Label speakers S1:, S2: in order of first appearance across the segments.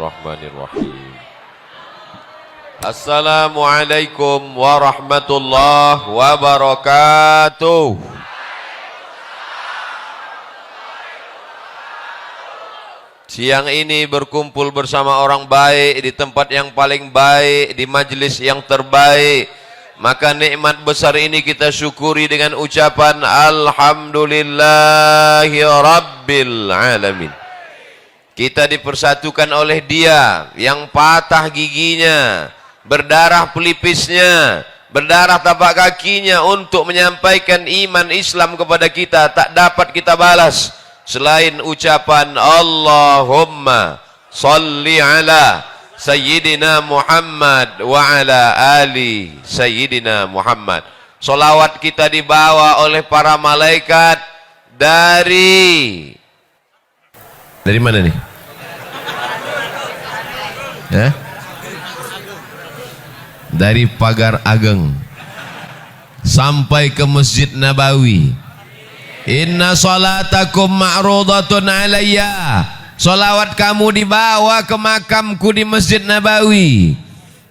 S1: Bismillahirrahmanirrahim. Assalamualaikum warahmatullahi wabarakatuh. Siang ini berkumpul bersama orang baik di tempat yang paling baik, di majelis yang terbaik. Maka nikmat besar ini kita syukuri dengan ucapan Alhamdulillahi Rabbil Alamin. Kita dipersatukan oleh Dia yang patah giginya, berdarah pelipisnya, berdarah tapak kakinya untuk menyampaikan iman Islam kepada kita. Tak dapat kita balas selain ucapan Allahumma salli ala Sayyidina Muhammad wa ala ali Sayyidina Muhammad. Salawat kita dibawa oleh para malaikat dari mana nih? Dari Pagar Ageng sampai ke Masjid Nabawi. Inna salatakum ma'rudatun alayya. Salawat kamu dibawa ke makamku di Masjid Nabawi.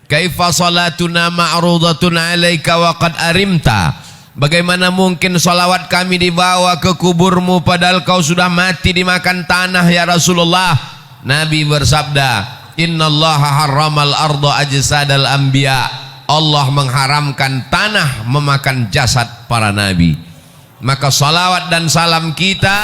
S1: Kaifa salatuna ma'rudatun alayka wa qad arimta. Bagaimana mungkin salawat kami dibawa ke kuburmu padahal kau sudah mati dimakan tanah ya Rasulullah. Nabi bersabda, Innallaha harramal arda ajsadal anbiya. Allah mengharamkan tanah memakan jasad para nabi. Maka salawat dan salam kita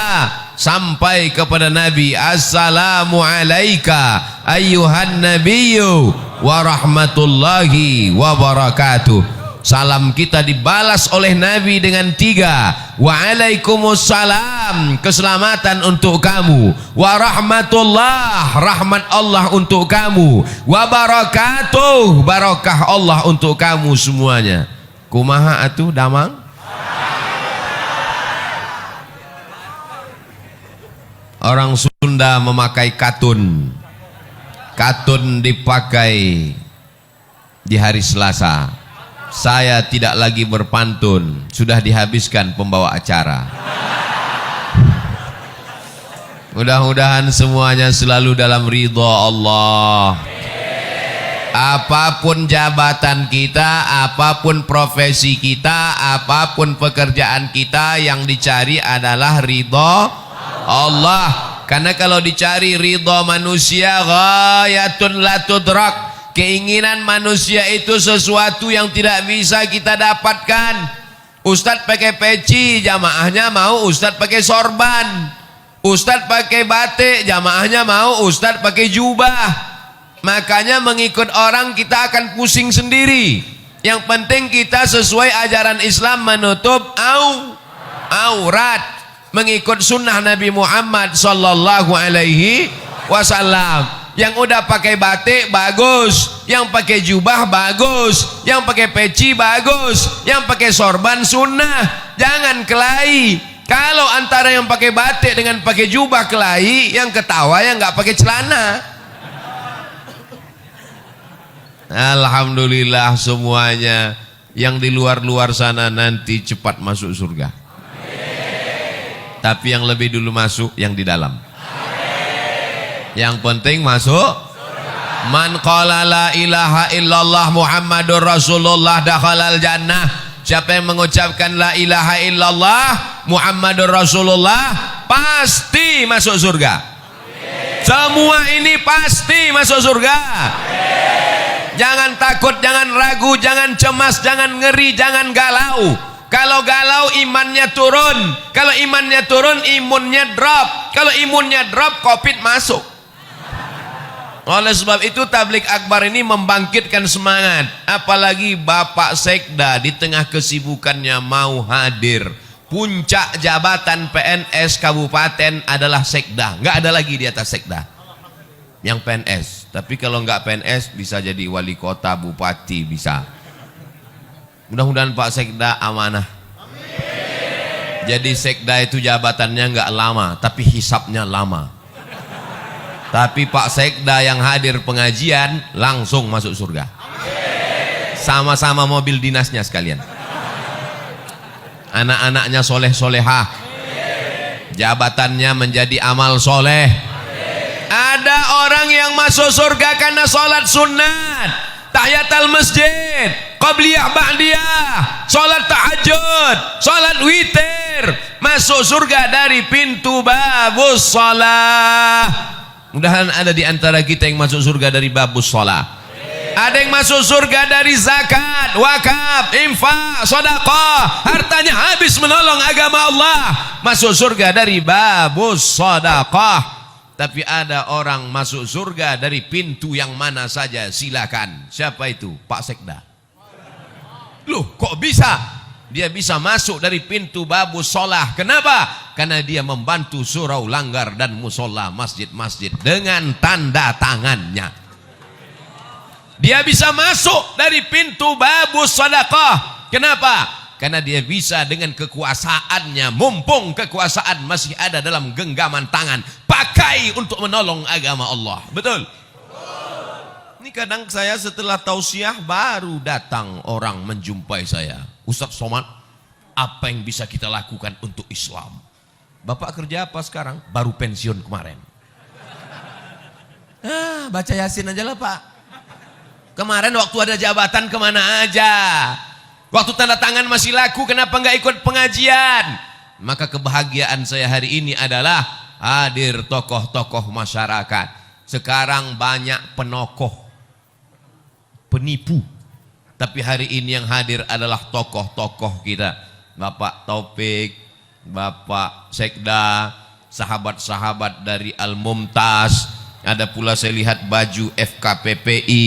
S1: sampai kepada Nabi. Assalamu alaika ayyuhan nabiyyu wa rahmatullahi wa barakatuh. Salam kita dibalas oleh Nabi dengan 3. Waalaikumsalam, keselamatan untuk kamu. Wa rahmatullah, rahmat Allah untuk kamu. Wa barakatuh, barakah Allah untuk kamu semuanya. Kumaha atuh damang? Orang Sunda memakai katun. Katun dipakai di hari Selasa. Saya tidak lagi berpantun, sudah dihabiskan pembawa acara. Mudah-mudahan semuanya selalu dalam ridha Allah. Apapun jabatan kita, apapun profesi kita, apapun pekerjaan kita, yang dicari adalah ridha Allah. Karena kalau dicari ridha manusia, ghayatun la tudrak. Keinginan manusia itu sesuatu yang tidak bisa kita dapatkan. Ustadz pakai peci, jamaahnya mau ustadz pakai sorban. Ustadz pakai batik, jamaahnya mau ustadz pakai jubah. Makanya mengikut orang kita akan pusing sendiri. Yang penting kita sesuai ajaran Islam, menutup aurat, mengikut sunnah Nabi Muhammad sallallahu alaihi wasallam. Yang udah pakai batik bagus, yang pakai jubah bagus, yang pakai peci bagus, yang pakai sorban sunnah. Jangan kelahi. Kalau antara yang pakai batik dengan pakai jubah kelahi, yang ketawa yang nggak pakai celana. Alhamdulillah semuanya yang di luar-luar sana nanti cepat masuk surga. Tapi yang lebih dulu masuk yang di dalam. Yang penting masuk. Man qala la ilaha illallah Muhammadur Rasulullah dakhalal jannah. Siapa yang mengucapkan la ilaha illallah Muhammadur Rasulullah pasti masuk surga. Semua ini pasti masuk surga. Jangan takut, jangan ragu, jangan cemas, jangan ngeri, jangan galau. Kalau galau imannya turun. Kalau imannya turun imunnya drop. Kalau imunnya drop COVID masuk. Oleh sebab itu tablik akbar ini membangkitkan semangat. Apalagi Bapak Sekda di tengah kesibukannya mau hadir. Puncak jabatan PNS kabupaten adalah Sekda. Nggak ada lagi di atas Sekda yang PNS. Tapi kalau nggak PNS bisa jadi wali kota, bupati bisa. Mudah-mudahan Pak Sekda amanah. Jadi Sekda itu jabatannya nggak lama, tapi hisapnya lama. Tapi Pak Sekda yang hadir pengajian langsung masuk surga. Sama-sama mobil dinasnya sekalian. Anak-anaknya soleh-solehah. Jabatannya menjadi amal soleh. Ada orang yang masuk surga karena sholat sunat, tahiyatul masjid, qabliyah ba'diyah, sholat tahajud, sholat witir, masuk surga dari pintu babus sholat. Mudahan ada di antara kita yang masuk surga dari babus sholat. Ada yang masuk surga dari zakat, wakaf, infak, sedekah, hartanya habis menolong agama Allah, masuk surga dari babus sedekah. Tapi ada orang masuk surga dari pintu yang mana saja, silakan. Siapa itu? Pak Sekda. Loh, kok bisa? Dia bisa masuk dari pintu babus sholah. Kenapa? Karena dia membantu surau langgar dan musola masjid-masjid dengan tanda tangannya. Dia bisa masuk dari pintu babus sedekah. Kenapa? Karena dia bisa dengan kekuasaannya, mumpung kekuasaan masih ada dalam genggaman tangan, pakai untuk menolong agama Allah. Betul? Ini kadang saya setelah tausiah baru datang orang menjumpai saya. Ustaz Somad, apa yang bisa kita lakukan untuk Islam? Bapak kerja apa sekarang? Baru pensiun kemarin. Baca Yasin aja lah Pak. Kemarin waktu ada jabatan kemana aja? Waktu tanda tangan masih laku, kenapa nggak ikut pengajian? Maka kebahagiaan saya hari ini adalah hadir tokoh-tokoh masyarakat. Sekarang banyak penokoh, penipu. Tapi hari ini yang hadir adalah tokoh-tokoh kita. Bapak Taufik, Bapak Sekda, sahabat-sahabat dari Al-Mumtaz. Ada pula saya lihat baju FKPPI,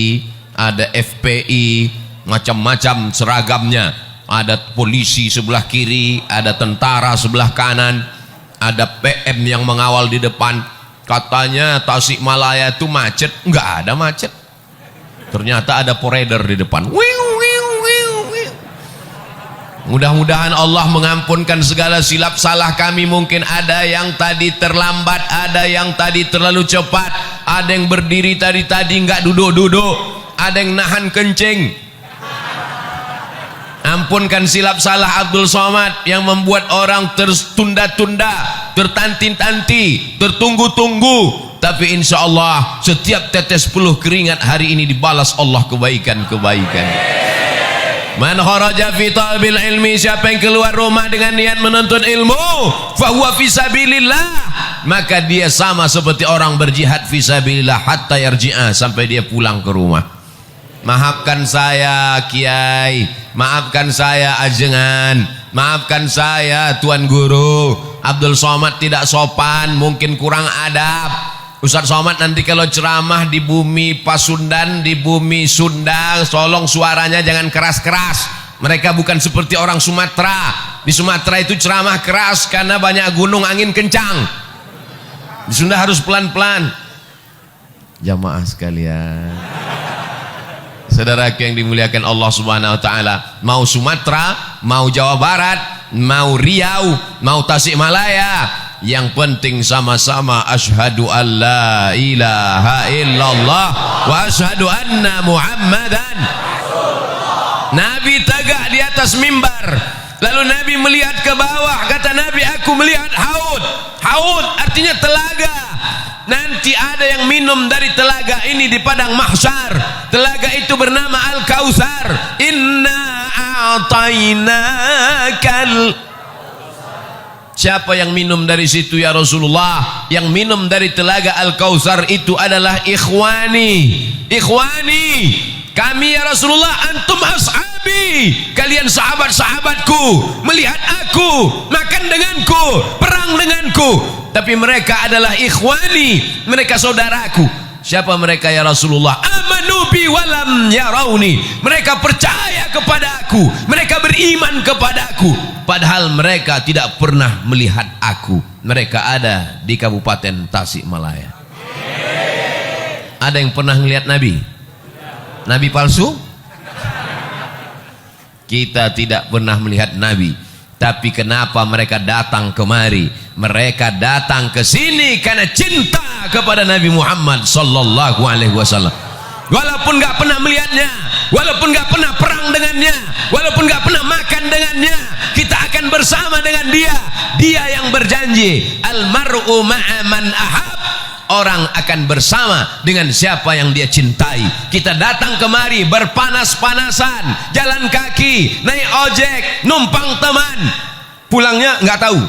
S1: ada FPI, macam-macam seragamnya. Ada polisi sebelah kiri, ada tentara sebelah kanan, ada PM yang mengawal di depan. Katanya Tasikmalaya itu macet, enggak ada macet. Ternyata ada poreder di depan. Mudah-mudahan Allah mengampunkan segala silap salah kami. Mungkin ada yang tadi terlambat, ada yang tadi terlalu cepat, ada yang berdiri tadi enggak duduk-duduk, ada yang nahan kencing. Ampunkan silap salah Abdul Somad yang membuat orang tertunda-tunda, tertanti-tanti, tertunggu-tunggu. Tapi insya Allah setiap tetes peluh keringat hari ini dibalas Allah kebaikan-kebaikan. Man kharaja fi talabil ilmi, siapa yang keluar rumah dengan niat menuntut ilmu, fahuwa fi sabilillah, maka dia sama seperti orang berjihad fi sabilillah hatta yarji'a, sampai dia pulang ke rumah. Maafkan saya Kiai, maafkan saya Ajengan, maafkan saya Tuan Guru. Abdul Somad tidak sopan, mungkin kurang adab. Ustaz Somad nanti kalau ceramah di bumi Pasundan, di bumi Sunda, tolong suaranya jangan keras-keras. Mereka bukan seperti orang Sumatera. Di Sumatera itu ceramah keras karena banyak gunung, angin kencang. Di Sunda harus pelan-pelan. Jamaah sekalian, saudaraku yang dimuliakan Allah Subhanahu wa taala, mau Sumatera, mau Jawa Barat, mau Riau, mau Tasikmalaya, yang penting sama-sama asyhadu an la ilaha illallah wa asyhadu anna Muhammadan. Nabi tegak di atas mimbar, lalu Nabi melihat ke bawah, kata Nabi, aku melihat haud. Haud artinya telaga. Nanti ada yang minum dari telaga ini di padang mahsyar. Telaga itu bernama Al-Kautsar. Inna a'tainakal. Siapa yang minum dari situ ya Rasulullah? Yang minum dari telaga Al-Kautsar itu adalah ikhwani. Ikhwani, kami ya Rasulullah, antum ashabi, kalian sahabat-sahabatku. Melihat aku, makan denganku, perang denganku, tapi mereka adalah ikhwani, mereka saudaraku. Siapa mereka ya Rasulullah? Amanu bi walam yarawni, mereka percaya kepadaku, mereka beriman kepadaku, padahal mereka tidak pernah melihat aku. Mereka ada di Kabupaten Tasikmalaya. Ada yang pernah melihat Nabi? Nabi palsu? Kita tidak pernah melihat Nabi. Tapi kenapa mereka datang kemari? Mereka datang ke sini karena cinta kepada Nabi Muhammad sallallahu alaihi wasallam. Walaupun nggak pernah melihatnya, walaupun nggak pernah perang dengannya, walaupun nggak pernah makan dengannya, kita akan bersama dengan dia. Dia yang berjanji, almar'u ma'a man ahab. orang akan bersama dengan siapa yang dia cintai. Kita datang kemari berpanas-panasan, jalan kaki, naik ojek, numpang teman, pulangnya nggak tahu.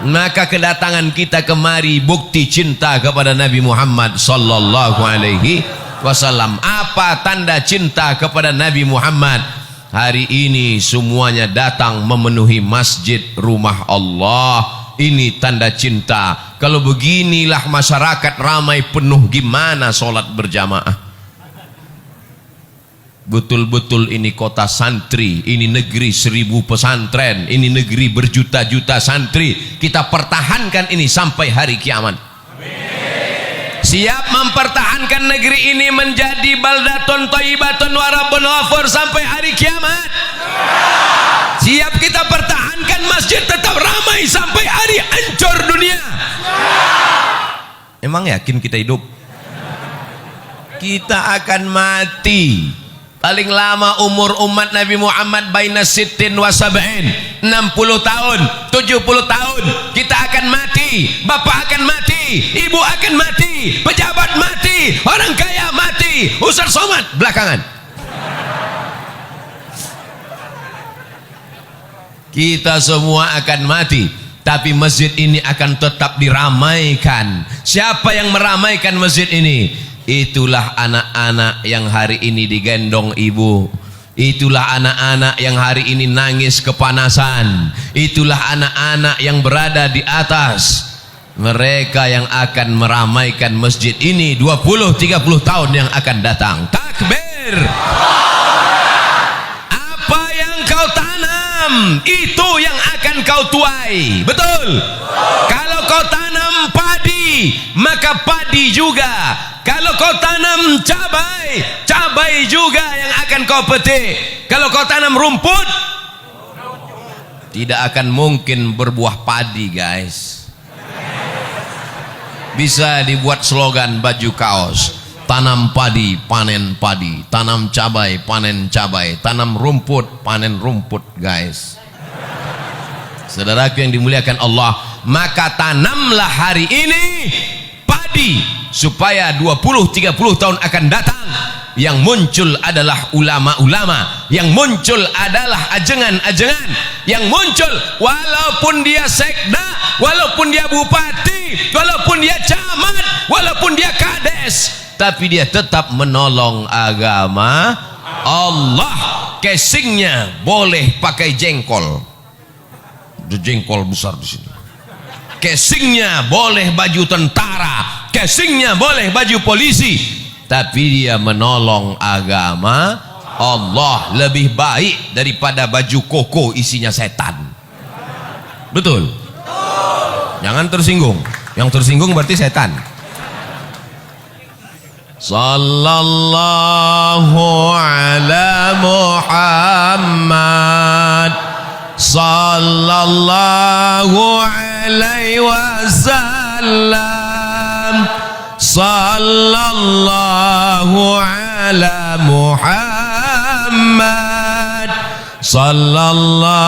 S1: Maka kedatangan kita kemari bukti cinta kepada Nabi Muhammad sallallahu alaihi wasallam. Apa tanda cinta kepada Nabi Muhammad? Hari ini semuanya datang memenuhi masjid rumah Allah. Ini tanda cinta. Kalau beginilah masyarakat ramai penuh, gimana sholat berjamaah? Betul-betul ini kota santri, ini negeri 1000 pesantren, ini negeri berjuta-juta santri. Kita pertahankan ini sampai hari kiamat. Siap mempertahankan negeri ini menjadi baldatun thayyibatun wa rabbun ghafur sampai hari kiamat? Siap kita pertahankan masjid tetap ramai sampai hari hancur dunia? Emang yakin kita hidup? Kita akan mati. Paling lama umur umat Nabi Muhammad baina sittin wa sab'in, 60 tahun, 70 tahun. Kita akan mati, bapak akan mati, ibu akan mati, pejabat mati, orang kaya mati, Ustaz Somad belakangan. Kita semua akan mati, tapi masjid ini akan tetap diramaikan. Siapa yang meramaikan masjid ini? Itulah anak-anak yang hari ini digendong ibu. Itulah anak-anak yang hari ini nangis kepanasan. Itulah anak-anak yang berada di atas. Mereka yang akan meramaikan masjid ini 20-30 tahun yang akan datang. Takbir. Apa yang kau tanam, itu yang akan kau tuai. Betul? Kalau kau tanam padi, maka padi juga. Kalau kau tanam cabai, cabai juga yang akan kau petik. Kalau kau tanam rumput, tidak akan mungkin berbuah padi, guys. Bisa dibuat slogan baju kaos: tanam padi, panen padi; tanam cabai, panen cabai; tanam rumput, panen rumput, guys. Saudaraku yang dimuliakan Allah, maka tanamlah hari ini padi, supaya 20-30 tahun akan datang yang muncul adalah ulama-ulama, yang muncul adalah ajengan-ajengan, yang muncul walaupun dia sekda, walaupun dia bupati, walaupun dia camat, walaupun dia kades, tapi dia tetap menolong agama Allah. Casingnya boleh pakai jengkol, ada jengkol besar di sini. Casingnya boleh baju tentara, casingnya boleh baju polisi, tapi dia menolong agama Allah lebih baik daripada baju koko isinya setan. Betul? Jangan tersinggung. Yang tersinggung berarti setan. Sallallahu ala Muhammad, sallallahu alaihi wasallam, sallallahu ala Muhammad, sallallahu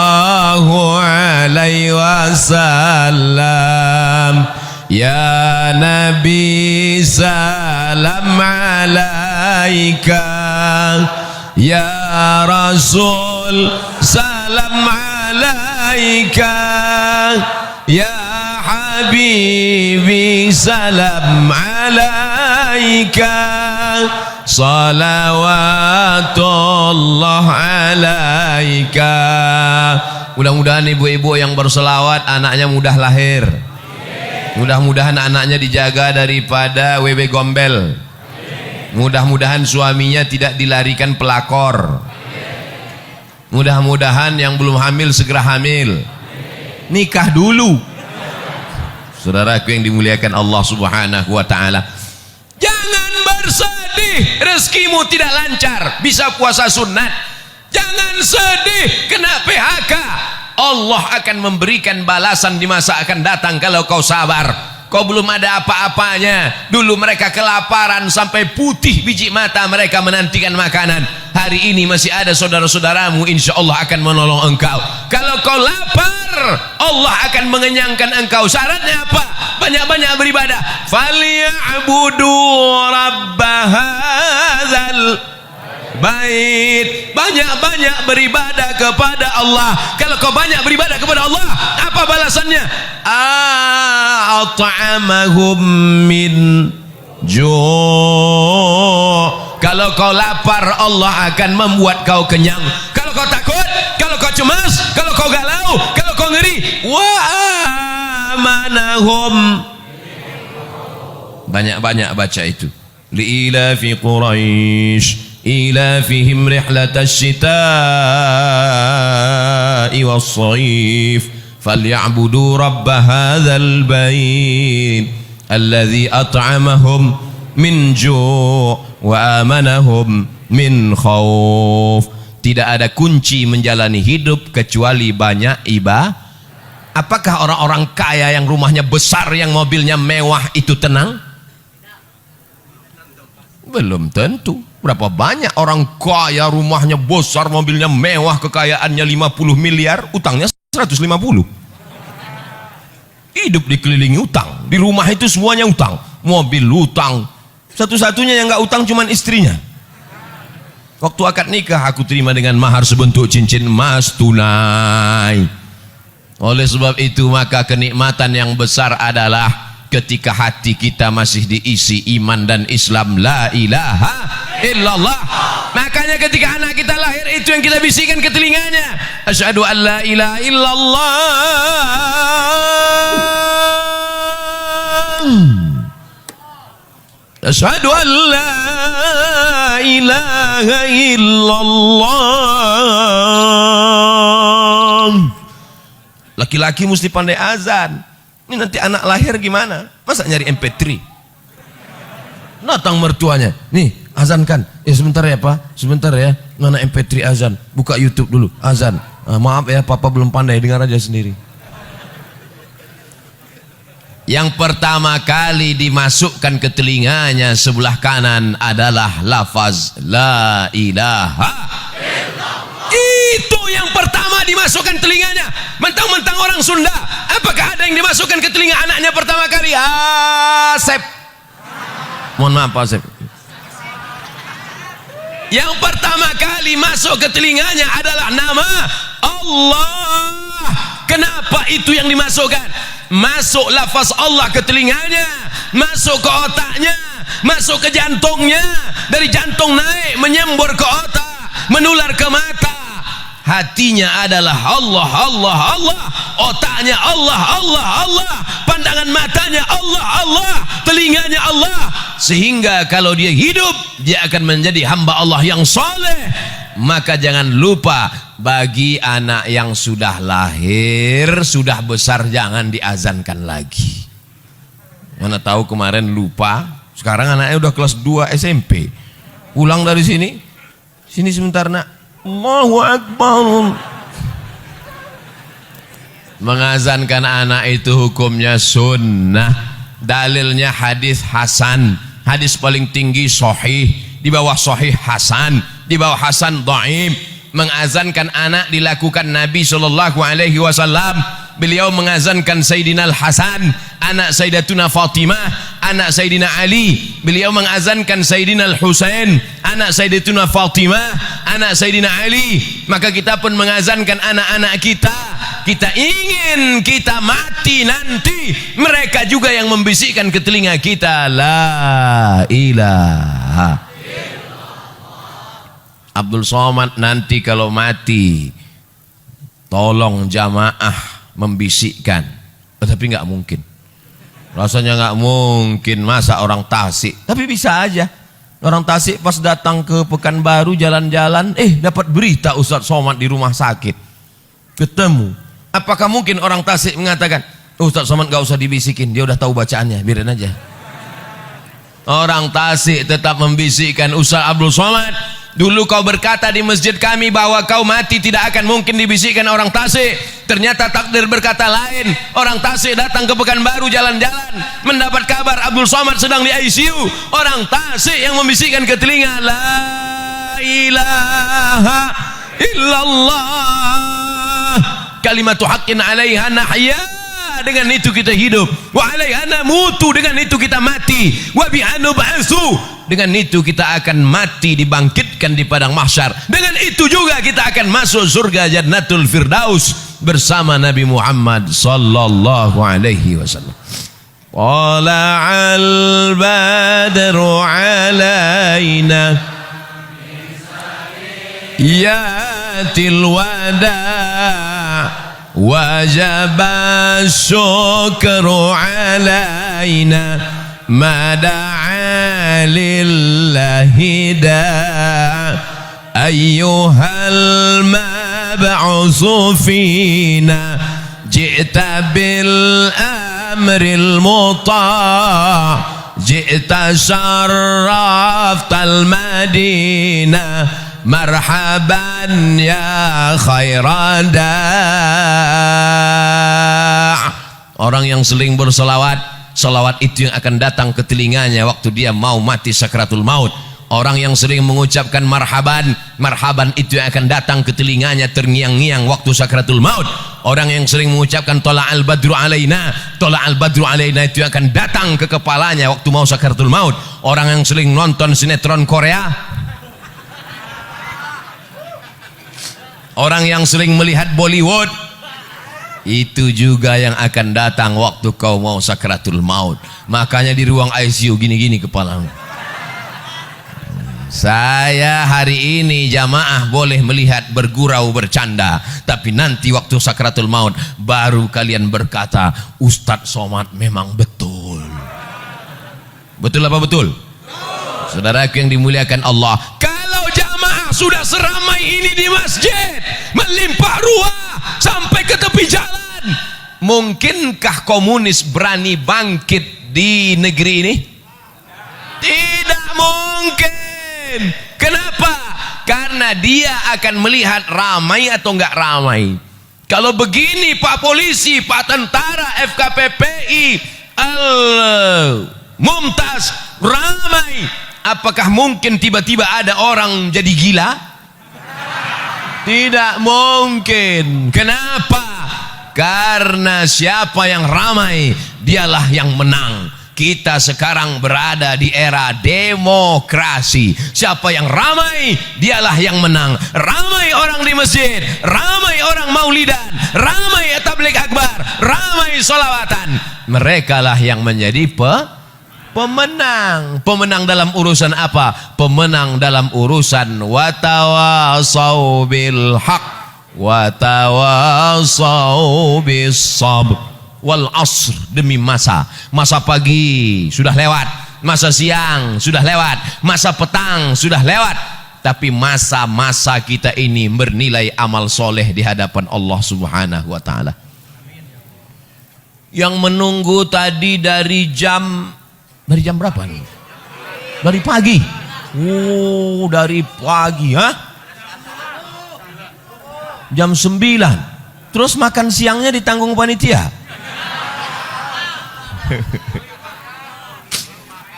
S1: alaihi wasallam. Ya Nabi salam alaika, ya Rasul salam alaika, ya Habibi salam alaika, salawatullah alaika. Mudah-mudahan ibu-ibu yang berselawat anaknya mudah lahir. Mudah-mudahan anaknya dijaga daripada wewe gombel. Mudah-mudahan suaminya tidak dilarikan pelakor. Mudah-mudahan yang belum hamil segera hamil. Nikah dulu. Saudaraku yang dimuliakan Allah Subhanahu wa ta'ala, jangan bersedih rezekimu tidak lancar, bisa puasa sunat. Jangan sedih kena PHK. Allah akan memberikan balasan di masa akan datang kalau kau sabar. Kau belum ada apa-apanya. Dulu mereka kelaparan sampai putih biji mata mereka menantikan makanan. Hari ini masih ada saudara-saudaramu, insya Allah akan menolong engkau. Kalau kau lapar, Allah akan mengenyangkan engkau. Syaratnya apa? Banyak-banyak beribadah. Falyabudu rabbahadzal bait. Banyak-banyak beribadah kepada Allah. Kalau kau banyak beribadah kepada Allah, apa balasannya? At'amahum min ju'. Kalau kau lapar, Allah akan membuat kau kenyang. Kalau kau takut, kalau kau cemas, kalau kau galau, kalau kau ngeri, wa amanahum. Banyak-banyak baca itu. Li'ilafi Quraisy إلافهم رحلة الشتاء والصيف فليعبدوا رب هذا البيت الذي أطعمهم من جوع وآمنهم من خوف. Tidak ada kunci menjalani hidup kecuali banyak ibadah. Apakah orang-orang kaya yang rumahnya besar, yang mobilnya mewah itu tenang? Belum tentu. Berapa banyak orang kaya, rumahnya besar, mobilnya mewah, kekayaannya 50 miliar, utangnya 150. Hidup dikelilingi utang. Di rumah itu semuanya utang. Mobil utang. Satu-satunya yang nggak utang cuman istrinya. Waktu akad nikah aku terima dengan mahar sebentuk cincin emas tunai. Oleh sebab itu maka kenikmatan yang besar adalah ketika hati kita masih diisi iman dan Islam, la ilaha illallah. Makanya ketika anak kita lahir, itu yang kita bisikan ke telinganya, asyhadu an la ilaha illallah, asyhadu an la ilaha illallah. Laki-laki mesti pandai azan. Ini nanti anak lahir gimana? Masa nyari MP3? Datang mertuanya, nih azankan. Sebentar ya Pak, sebentar ya. Mana MP3 azan? Buka YouTube dulu, azan. Maaf ya, Papa belum pandai, dengar aja sendiri. Yang pertama kali dimasukkan ke telinganya sebelah kanan adalah lafaz la ilaha illallah. Itu yang pertama dimasukkan telinganya. Mentang-mentang orang Sunda, apakah ada yang dimasukkan ke telinga anaknya pertama kali? Asep. Mohon maaf Pak Asep. Yang pertama kali masuk ke telinganya adalah nama Allah. Kenapa itu yang dimasukkan? Masuk lafaz Allah ke telinganya, masuk ke otaknya, masuk ke jantungnya, dari jantung naik menyembur ke otak, menular ke mata. Hatinya adalah Allah, Allah, Allah. Otaknya Allah, Allah, Allah. Pandangan matanya Allah, Allah. Telinganya Allah. Sehingga kalau dia hidup, dia akan menjadi hamba Allah yang soleh. Maka jangan lupa, bagi anak yang sudah lahir, sudah besar, jangan diazankan lagi. Mana tahu kemarin lupa, sekarang anaknya udah kelas 2 SMP. Pulang dari sini, sini sebentar nak. Allahu Akbar. Mengazankan anak itu hukumnya sunnah. Dalilnya hadis hasan. Hadis paling tinggi sahih, di bawah sahih hasan, di bawah hasan dhaif. Mengazankan anak dilakukan Nabi SAW. Beliau mengazankan Sayyidina Al-Hasan, anak Sayyidatuna Fatimah, anak Sayyidina Ali. Beliau mengazankan Sayyidina Al-Husain, anak Sayyidatuna Fatimah, anak Sayyidina Ali. Maka kita pun mengazankan anak-anak kita. Kita ingin kita mati nanti, mereka juga yang membisikkan ke telinga kita, la ilaha. Abdul Somad nanti kalau mati, tolong jamaah membisikkan. Tapi nggak mungkin, rasanya nggak mungkin. Masa orang Tasik? Tapi bisa aja orang Tasik pas datang ke Pekanbaru jalan-jalan, dapat berita Ustadz Somad di rumah sakit, ketemu. Apakah mungkin orang Tasik mengatakan, Ustadz Somad nggak usah dibisikin, dia udah tahu bacaannya, biarin aja. Orang Tasik tetap membisikkan Ustadz Abdul Somad Dulu kau berkata di masjid kami bahwa kau mati tidak akan mungkin dibisikkan orang Tasik. Ternyata takdir berkata lain. Orang Tasik datang ke Pekanbaru jalan-jalan, mendapat kabar Abdul Somad sedang di ICU. Orang Tasik yang membisikkan ke telinga, la ilaha illallah kalimatu haqqin alaiha nahya, dengan itu kita hidup, wa alaiha namutu, dengan itu kita mati, wa biha nub'atsu, dengan itu kita akan mati dibangkitkan di padang mahsyar, dengan itu juga kita akan masuk surga Jannatul Firdaus bersama Nabi Muhammad sallallahu alaihi wasallam. Tala'al badru alaina yatil wada' وجب الشكر علينا ما دعا لله داع أيها المبعوث فينا جئت بالأمر المطاع جئت شرفت المدينة marhaban ya khairan da'. Orang yang seling berselawat, selawat itu yang akan datang ke telinganya waktu dia mau mati sakratul maut. Orang yang sering mengucapkan marhaban, marhaban itu yang akan datang ke telinganya terngiang-ngiang waktu sakratul maut. Orang yang sering mengucapkan tola'al badru alaina, tola'al badru alaina itu yang akan datang ke kepalanya waktu mau sakratul maut. Orang yang sering nonton sinetron Korea, orang yang sering melihat Bollywood, itu juga yang akan datang waktu kau mau sakratul maut. Makanya di ruang ICU gini-gini kepalamu. Saya hari ini jamaah boleh melihat bergurau bercanda, tapi nanti waktu sakratul maut baru kalian berkata, Ustadz Somad memang betul. Betul apa betul? Saudaraku yang dimuliakan Allah, kalau jamaah sudah seramai ini di masjid, melimpah ruah sampai ke tepi jalan, mungkinkah komunis berani bangkit di negeri ini? Tidak mungkin. Kenapa? Karena dia akan melihat ramai atau enggak ramai. Kalau begini Pak Polisi, Pak Tentara, FKPPI, Mumtaz ramai, apakah mungkin tiba-tiba ada orang jadi gila? Tidak mungkin. Kenapa? Karena siapa yang ramai, dialah yang menang. Kita sekarang berada di era demokrasi. Siapa yang ramai, dialah yang menang. Ramai orang di masjid, ramai orang maulidan, ramai tabligh akbar, ramai sholawatan. Mereka lah yang menjadi pemenang. Pemenang dalam urusan apa? Pemenang dalam urusan watawasau bil haq watawasau bis sabr wal asr, demi masa. Masa pagi sudah lewat, masa siang sudah lewat, masa petang sudah lewat, tapi masa-masa kita ini bernilai amal soleh di hadapan Allah Subhanahu wa ta'ala. Yang menunggu tadi dari jam berapa nih? Dari pagi. Oh, dari pagi, ha? Jam 9. Terus makan siangnya ditanggung panitia.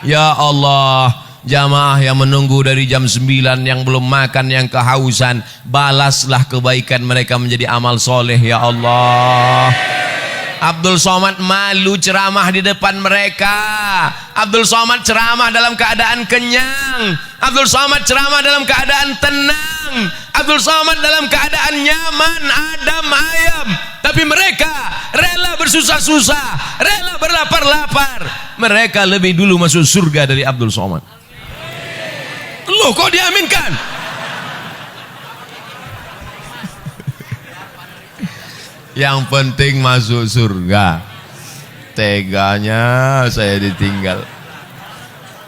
S1: Ya Allah, jamaah yang menunggu dari jam 9, yang belum makan, yang kehausan, balaslah kebaikan mereka menjadi amal soleh ya Allah. Abdul Somad malu ceramah di depan mereka. Abdul Somad ceramah dalam keadaan kenyang. Abdul Somad ceramah dalam keadaan tenang. Abdul Somad dalam keadaan nyaman, adem ayem. Tapi mereka rela bersusah-susah, rela berlapar-lapar. Mereka lebih dulu masuk surga dari Abdul Somad. Loh, kok diaminkan? Yang penting masuk surga. Teganya saya ditinggal.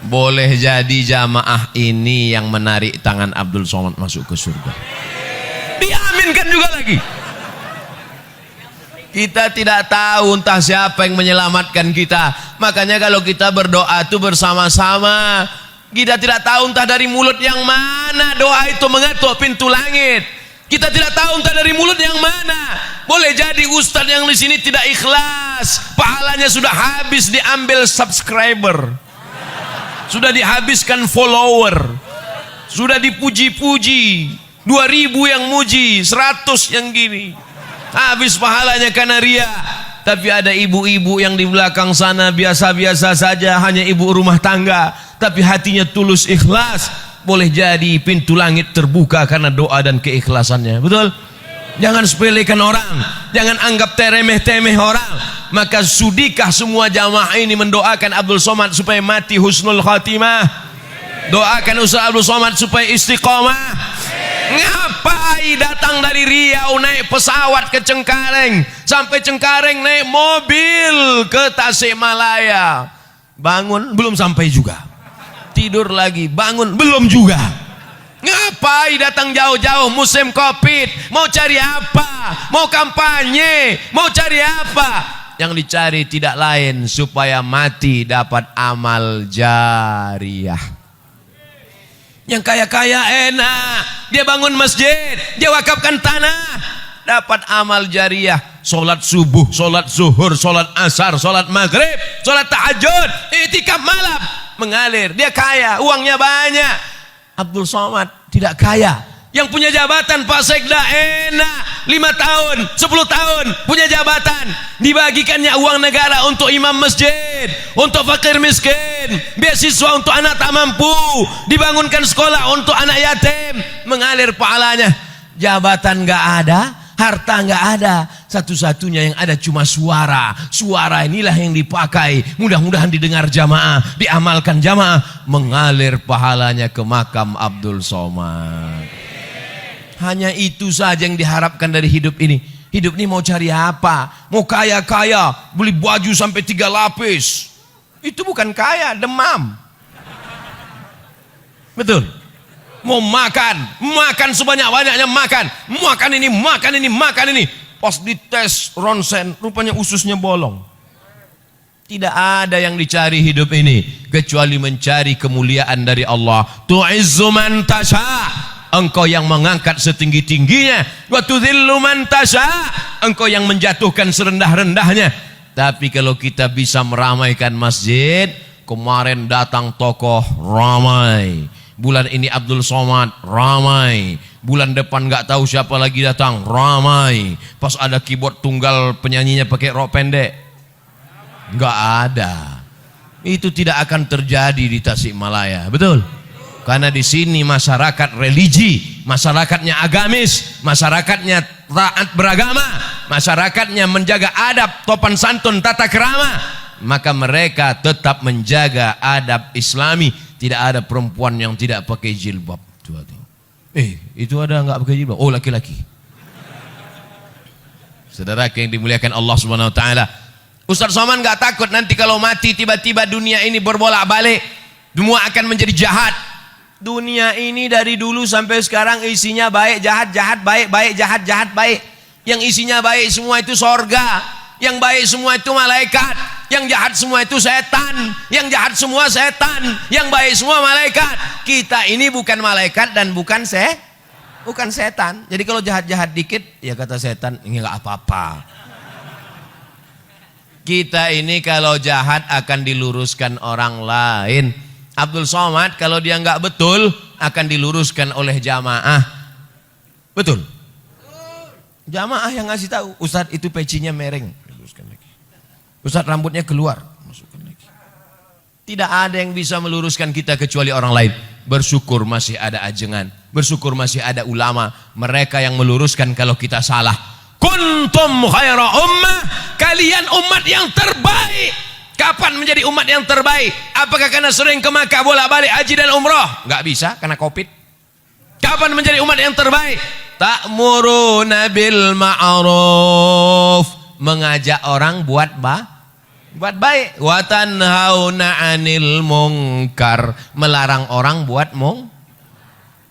S1: Boleh jadi jamaah ini yang menarik tangan Abdul Somad masuk ke surga. Diaminkan juga lagi. Kita tidak tahu entah siapa yang menyelamatkan kita. Makanya kalau kita berdoa itu bersama-sama. Kita tidak tahu entah dari mulut yang mana doa itu mengetuk pintu langit. Kita tidak tahu entah dari mulut yang mana. Boleh jadi ustadz yang di sini tidak ikhlas, pahalanya sudah habis diambil subscriber, sudah dihabiskan follower, sudah dipuji-puji, 2000 yang muji, 100 yang gini, habis pahalanya karena ria. Tapi ada ibu-ibu yang di belakang sana biasa-biasa saja, hanya ibu rumah tangga, tapi hatinya tulus ikhlas. Boleh jadi pintu langit terbuka karena doa dan keikhlasannya. Betul? Jangan sepelekan orang, jangan anggap teremeh-temeh orang. Maka sudikah semua jamaah ini mendoakan Abdul Somad supaya mati husnul khatimah? Doakan Ustaz Abdul Somad supaya istiqomah. Ngapai datang dari Riau naik pesawat ke Cengkareng, sampai Cengkareng naik mobil ke Tasikmalaya, bangun belum sampai juga, tidur lagi, bangun belum juga. Ngapai datang jauh-jauh musim Covid, mau cari apa? Mau kampanye, mau cari apa? Yang dicari tidak lain supaya mati dapat amal jariah. Yang kaya-kaya enak, dia bangun masjid, dia wakafkan tanah, dapat amal jariah. Solat subuh, solat zuhur, solat asar, solat maghrib, solat tahajud, i'tikaf malam, mengalir. Dia kaya, uangnya banyak. Abdul Somad tidak kaya. Yang punya jabatan Pak Sekda enak, 5 tahun, 10 tahun punya jabatan, dibagikannya uang negara untuk imam masjid, untuk fakir miskin, beasiswa untuk anak tak mampu, dibangunkan sekolah untuk anak yatim, mengalir pahalanya. Jabatan gak ada, harta gak ada, satu-satunya yang ada cuma suara. Suara inilah yang dipakai, mudah-mudahan didengar jamaah, diamalkan jamaah, mengalir pahalanya ke makam Abdul Somad. Hanya itu saja yang diharapkan dari hidup ini. Hidup ini mau cari apa? Mau kaya-kaya, beli baju sampai 3 lapis. Itu bukan kaya, demam. Betul? Mau makan, makan sebanyak-banyaknya, makan ini, makan ini, makan ini. Pas dites ronsen, rupanya ususnya bolong. Tidak ada yang dicari hidup ini kecuali mencari kemuliaan dari Allah. Tu'izzu man tasha', engkau yang mengangkat setinggi-tingginya, wa tudzillu man tasha', engkau yang menjatuhkan serendah-rendahnya. Tapi kalau kita bisa meramaikan masjid, kemarin datang tokoh ramai, bulan ini Abdul Somad ramai, bulan depan nggak tahu siapa lagi datang ramai. Pas ada keyboard tunggal penyanyinya pakai rok pendek, nggak ada. Itu tidak akan terjadi di Tasikmalaya, betul? Karena di sini masyarakat religi, masyarakatnya agamis, masyarakatnya taat beragama, masyarakatnya menjaga adab, topan santun, tata kerama, maka mereka tetap menjaga adab Islami. Tidak ada perempuan yang tidak pakai jilbab. Itu ada nggak pakai jilbab? Oh, laki-laki. Saudara yang dimuliakan Allah Subhanahu Wa Taala, Ustaz Somad nggak takut nanti kalau mati tiba-tiba dunia ini berbolak-balik, semua akan menjadi jahat. Dunia ini dari dulu sampai sekarang isinya baik, jahat, jahat, baik, baik, jahat, jahat, baik. Yang isinya baik semua itu sorga, yang baik semua itu malaikat, yang jahat semua itu setan, yang jahat semua setan, yang baik semua malaikat. Kita ini bukan malaikat dan bukan setan. Jadi kalau jahat-jahat dikit, ya kata setan, ini nggak apa-apa. Kita ini kalau jahat akan diluruskan orang lain. Abdul Somad kalau dia nggak betul akan diluruskan oleh jamaah. Betul? Jamaah yang ngasih tahu, Ustadz itu pecinya mereng, luruskan lagi. Ustadz rambutnya keluar, masukkan lagi. Tidak ada yang bisa meluruskan kita kecuali orang lain. Bersyukur masih ada ajengan, bersyukur masih ada ulama, mereka yang meluruskan kalau kita salah. Kuntum khaira ummah, kalian umat yang terbaik. Kapan menjadi umat yang terbaik? Apakah karena sering ke Makkah bolak-balik haji dan umrah? Enggak bisa karena Covid. Kapan menjadi umat yang terbaik? Ta'muruna bil ma'ruf, mengajak orang buat baik. Wa tanhauna 'anil munkar, melarang orang buat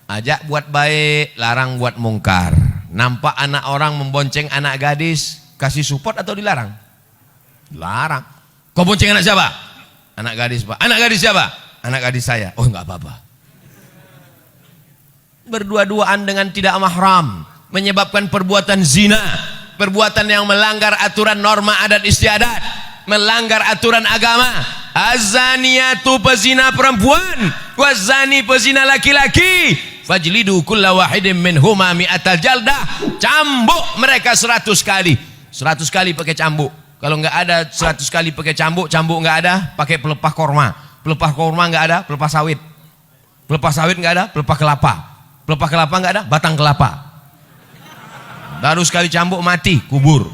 S1: ajak buat baik, larang buat mungkar. Nampak anak orang membonceng anak gadis, kasih support atau dilarang? Larang. Kau bonceng anak siapa? Anak gadis, Pak. Anak gadis siapa? anak gadis saya. Oh nggak apa-apa. Berdua-duaan dengan tidak mahram menyebabkan perbuatan zina, perbuatan yang melanggar aturan norma adat istiadat, melanggar aturan agama. Az-zaniyatu pezina perempuan, waz-zani pezina laki-laki, fajlidu kulla wahidin minhuma mi'atal jaldah. Cambuk mereka 100 kali. 100 kali pakai cambuk. Kalau nggak ada 100 kali pakai cambuk, cambuk nggak ada, pakai pelepah korma. Pelepah korma nggak ada, pelepah sawit. Pelepah sawit nggak ada, pelepah kelapa. Pelepah kelapa nggak ada, batang kelapa. Baru sekali cambuk mati, kubur.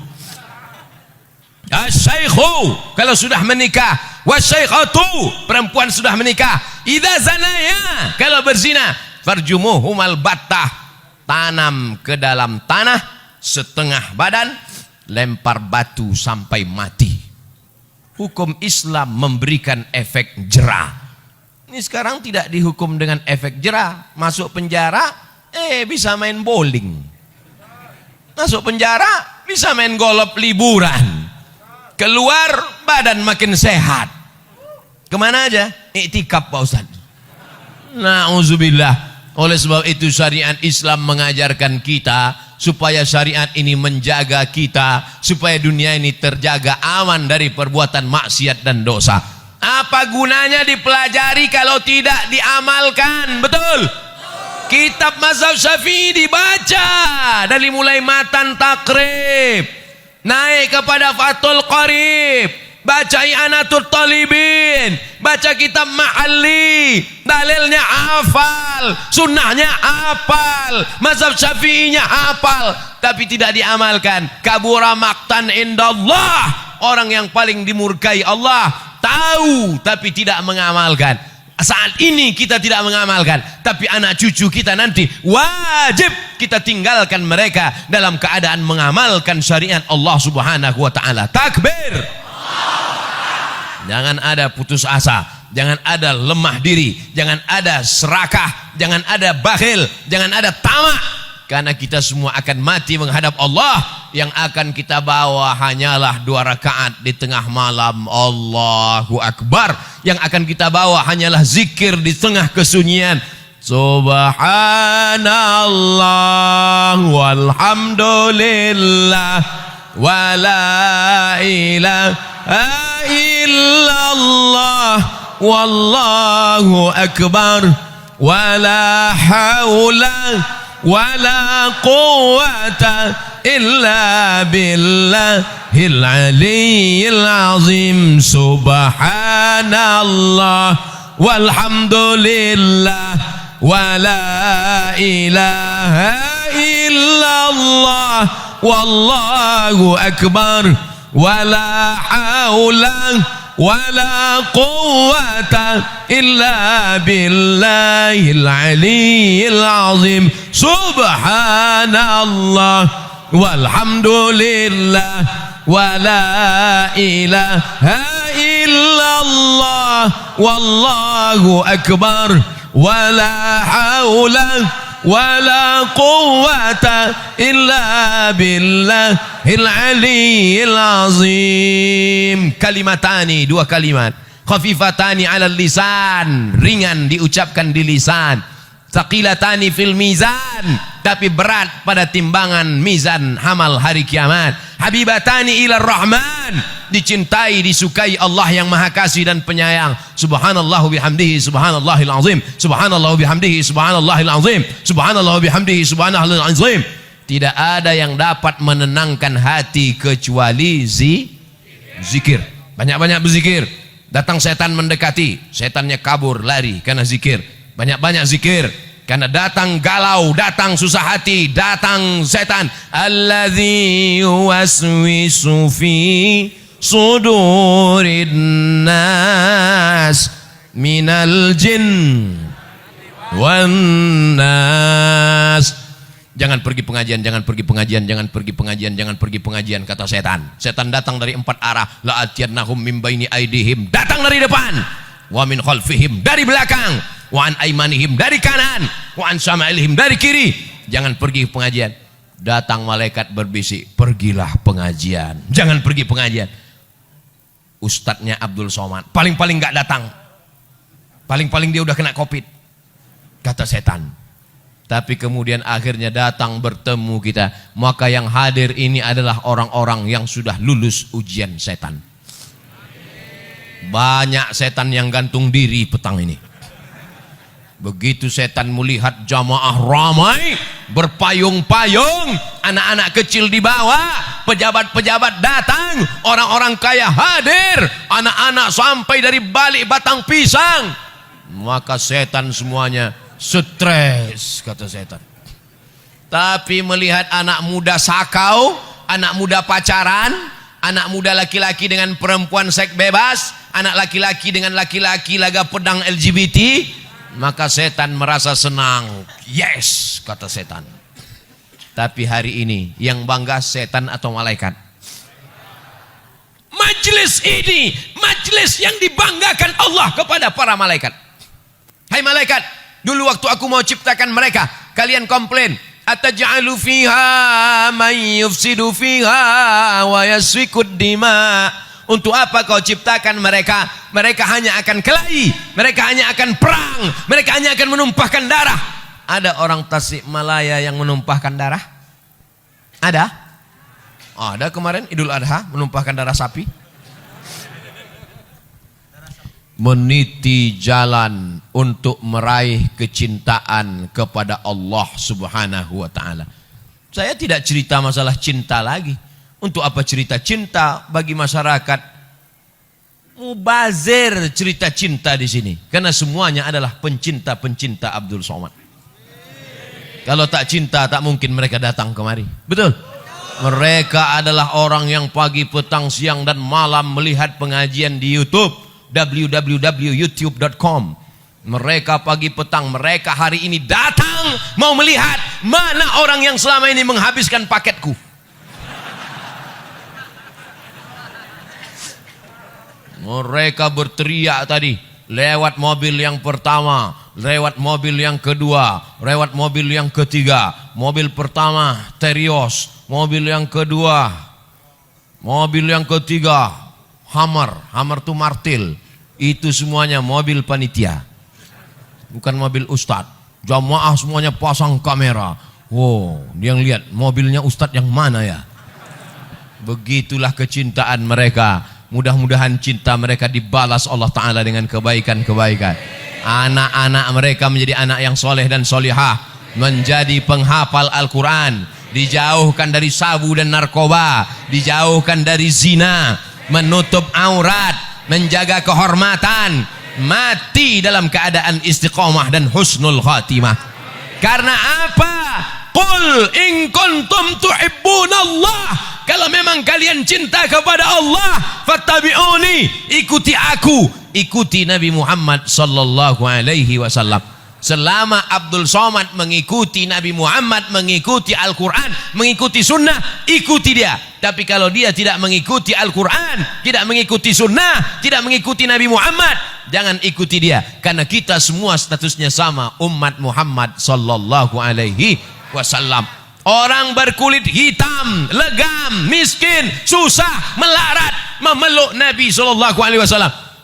S1: Asy-syaikhu kalau sudah menikah, wasyaikhatu perempuan sudah menikah, idza zanaya kalau berzina, farjumuhumal battah, tanam ke dalam tanah setengah badan, lempar batu sampai mati. Hukum Islam memberikan efek jera. Ini sekarang tidak dihukum dengan efek jera, masuk penjara bisa main bowling, masuk penjara bisa main golf liburan, keluar badan makin sehat. Kemana aja? Iktikaf Pak Ustaz. Na'udzubillah. Oleh sebab itu syariat Islam mengajarkan kita supaya syariat ini menjaga kita, supaya dunia ini terjaga aman dari perbuatan maksiat dan dosa. Apa gunanya dipelajari kalau tidak diamalkan? Betul? Kitab mazhab Syafi'i dibaca dari mulai matan takrib naik kepada Fathul Qarib, baca I'anatul Talibin, baca kitab Ma'alli, dalilnya hafal, sunnahnya hafal, mazhab Syafi'inya hafal, tapi tidak diamalkan. Kabura maqtan indallah, orang yang paling dimurkai Allah. Tahu tapi tidak mengamalkan. Saat ini kita tidak mengamalkan, tapi anak cucu kita nanti wajib kita tinggalkan mereka dalam keadaan mengamalkan syariat Allah Subhanahu wa taala. Takbir. Jangan ada putus asa, jangan ada lemah diri, jangan ada serakah, jangan ada bakhil, jangan ada tamak. Karena kita semua akan mati menghadap Allah. Yang akan kita bawa hanyalah 2 rakaat di tengah malam. Allahu Akbar. Yang akan kita bawa hanyalah zikir di tengah kesunyian. Subhanallah walhamdulillah wa la ilaha illallah wallahu akbar wa la hawla wala quwwata illa billahil aliyyil azim. Subhanallah walhamdulillah wala ilaha illallah wallahu akbar wala haula wala quwwata illa billahil aliyyil azim. Subhanallah walhamdulillah wala ilaha illallah wallahu akbar wala haula wala quwwata illa billahil aliyyil azim. Kalimatani, 2 kalimat, khafifatani 'alal lisan, ringan diucapkan di lisan, thaqilatani fil mizan, tapi berat pada timbangan mizan amal hari kiamat. Habibatani ilar rahman, dicintai disukai Allah yang maha kasih dan penyayang. Subhanallah bihamdihi subhanallahil azim, subhanallah bihamdihi subhanallahil azim, subhanallah bihamdihi subhanallahil azim. Tidak ada yang dapat menenangkan hati kecuali zikir. Banyak-banyak berzikir. Datang setan mendekati, setannya kabur lari karena zikir. Banyak-banyak zikir. Karena datang galau, datang susah hati, datang setan. Alladzi yuwaswisu fi sudurin nas minal jin wan nas. Jangan pergi pengajian, jangan pergi pengajian, jangan pergi pengajian, jangan pergi pengajian, kata setan. Setan datang dari 4 arah. La atiyannahum min baini aidihim, datang dari depan. Wa min khalfihim, dari belakang. Wa an aimanihim, dari kanan. Wa an syama'ilihim, dari kiri. Jangan pergi pengajian. Datang malaikat berbisik, pergilah pengajian. Jangan pergi pengajian. Ustadznya Abdul Somad paling-paling gak datang. Paling-paling dia udah kena COVID, kata setan. Tapi kemudian akhirnya datang bertemu kita. Maka yang hadir ini adalah orang-orang yang sudah lulus ujian setan. Banyak setan yang gantung diri petang ini. Begitu setan melihat jamaah ramai, berpayung-payung, anak-anak kecil di bawah, pejabat-pejabat datang, orang-orang kaya hadir, anak-anak sampai dari balik batang pisang. Maka setan semuanya stres, kata setan. Tapi melihat anak muda sakau, anak muda pacaran, anak muda laki-laki dengan perempuan seks bebas, anak laki-laki dengan laki-laki laga pedang LGBT, maka setan merasa senang. Yes, kata setan. Tapi hari ini yang bangga setan atau malaikat? Majelis ini, majelis yang dibanggakan Allah kepada para malaikat. Hai malaikat, dulu waktu aku mau ciptakan mereka, kalian komplain, ataj'alu fiha may yufsidu fiha wa yasfikud dima. Untuk apa kau ciptakan mereka? Mereka hanya akan kelahi, mereka hanya akan perang, mereka hanya akan menumpahkan darah. Ada orang Tasikmalaya yang menumpahkan darah? Ada? Ada kemarin Idul Adha menumpahkan darah sapi. Meniti jalan untuk meraih kecintaan kepada Allah Subhanahu wa taala. Saya tidak cerita masalah cinta lagi. Untuk apa cerita cinta bagi masyarakat? Mubazir cerita cinta di sini. Karena semuanya adalah pencinta-pencinta Abdul Somad. Kalau tak cinta tak mungkin mereka datang kemari. Betul? Mereka adalah orang yang pagi, petang, siang dan malam melihat pengajian di YouTube. www.youtube.com. Mereka pagi petang, mereka hari ini datang mau melihat mana orang yang selama ini menghabiskan paketku. Mereka berteriak tadi, lewat mobil yang pertama, lewat mobil yang kedua, lewat mobil yang ketiga. Mobil pertama Terios, mobil yang kedua, mobil yang ketiga Hammer itu martil. Itu semuanya mobil panitia, bukan mobil ustadz. Jamaah semuanya pasang kamera. Wow, dia lihat mobilnya ustadz yang mana ya. Begitulah kecintaan mereka. Mudah-mudahan cinta mereka dibalas Allah Ta'ala dengan kebaikan-kebaikan. Anak-anak mereka menjadi anak yang soleh dan solihah, menjadi penghafal Al-Quran, dijauhkan dari sabu dan narkoba, dijauhkan dari zina, menutup aurat, menjaga kehormatan, mati dalam keadaan istiqomah dan husnul khatimah. Karena apa? Qul in kuntum tuhibbunallah. Kalau memang kalian cinta kepada Allah, fattabi'uni, ikuti aku, ikuti Nabi Muhammad sallallahu alaihi wasallam. Selama Abdul Somad mengikuti Nabi Muhammad, mengikuti Al-Quran, mengikuti sunnah, ikuti dia. Tapi kalau dia tidak mengikuti Al-Quran, tidak mengikuti sunnah, tidak mengikuti Nabi Muhammad, jangan ikuti dia. Karena kita semua statusnya sama, umat Muhammad sallallahu alaihi wasallam. Orang berkulit hitam, legam, miskin, susah, melarat, memeluk Nabi SAW.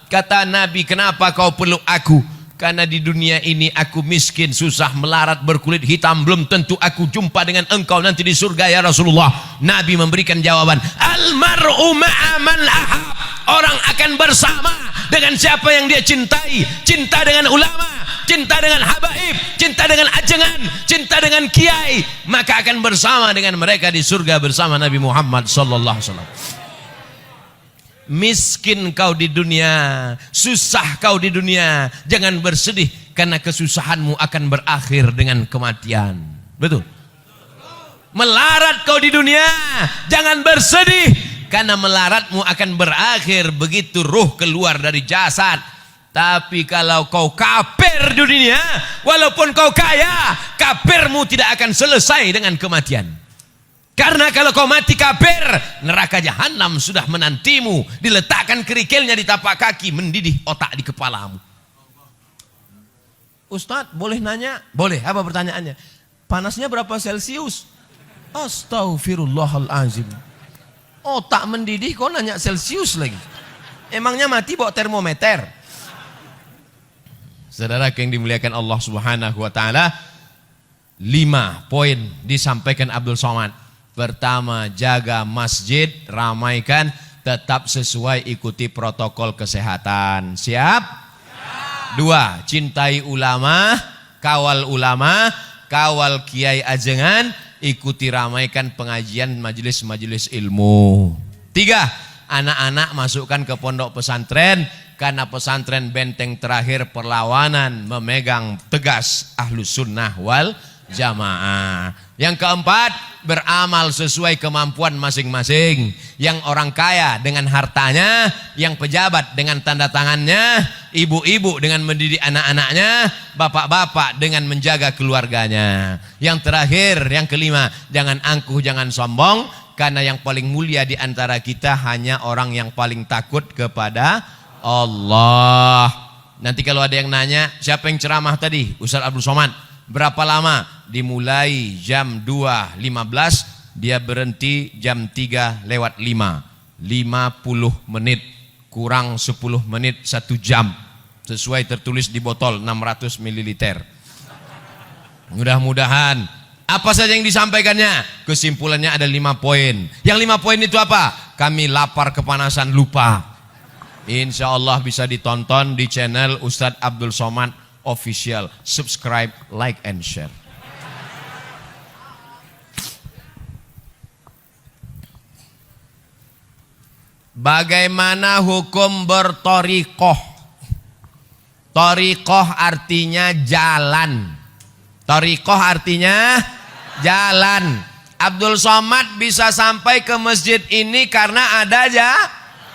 S1: Kata Nabi, kenapa kau peluk aku? Karena di dunia ini aku miskin, susah, melarat, berkulit hitam. Belum tentu aku jumpa dengan engkau nanti di surga ya Rasulullah. Nabi memberikan jawaban, Al-mar'u ma'aman ahab. Orang akan bersama dengan siapa yang dia cintai. Cinta dengan ulama, cinta dengan habaib, cinta dengan ajengan, cinta dengan kiai, maka akan bersama dengan mereka di surga bersama Nabi Muhammad sallallahu alaihi wasallam. Miskin kau di dunia, susah kau di dunia, jangan bersedih karena kesusahanmu akan berakhir dengan kematian. Betul? Melarat kau di dunia, jangan bersedih karena melaratmu akan berakhir begitu ruh keluar dari jasad. Tapi kalau kau kafir di dunia, walaupun kau kaya, kafirmu tidak akan selesai dengan kematian. Karena kalau kau mati kafir, neraka jahanam sudah menantimu, diletakkan kerikilnya di tapak kaki, mendidih otak di kepalamu. Ustadz, boleh nanya? Boleh, apa pertanyaannya? Panasnya berapa Celsius? Astaghfirullahalazim. Otak mendidih, kau nanya Celsius lagi. Emangnya mati bawa termometer? Saudara yang dimuliakan Allah Subhanahu wa taala, 5 poin disampaikan Abdul Somad. Pertama, jaga masjid, ramaikan, tetap sesuai ikuti protokol kesehatan. Siap? 2, cintai ulama, kawal kiai ajengan, ikuti ramaikan pengajian majelis-majelis ilmu. 3, anak-anak masukkan ke pondok pesantren, karena pesantren benteng terakhir perlawanan memegang tegas ahlus sunnah wal jamaah. Yang keempat, beramal sesuai kemampuan masing-masing. Yang orang kaya dengan hartanya, yang pejabat dengan tanda tangannya, ibu-ibu dengan mendidik anak-anaknya, bapak-bapak dengan menjaga keluarganya. Yang terakhir, yang kelima, jangan angkuh, jangan sombong, karena yang paling mulia di antara kita hanya orang yang paling takut kepada Allah. Nanti kalau ada yang nanya, siapa yang ceramah tadi? Ustaz Abdul Somad. Berapa lama? Dimulai jam 2.15, dia berhenti jam 3:05. 50 menit, kurang 10 menit, 1 jam. Sesuai tertulis di botol 600 ml. Mudah-mudahan apa saja yang disampaikannya, kesimpulannya ada 5 poin. Yang 5 poin itu apa? Kami lapar kepanasan lupa. Insya Allah bisa ditonton di channel Ustadz Abdul Somad Official. Subscribe, like, and share. Bagaimana hukum bertorikoh? Torikoh artinya jalan. Torikoh artinya jalan. Abdul Somad bisa sampai ke masjid ini karena ada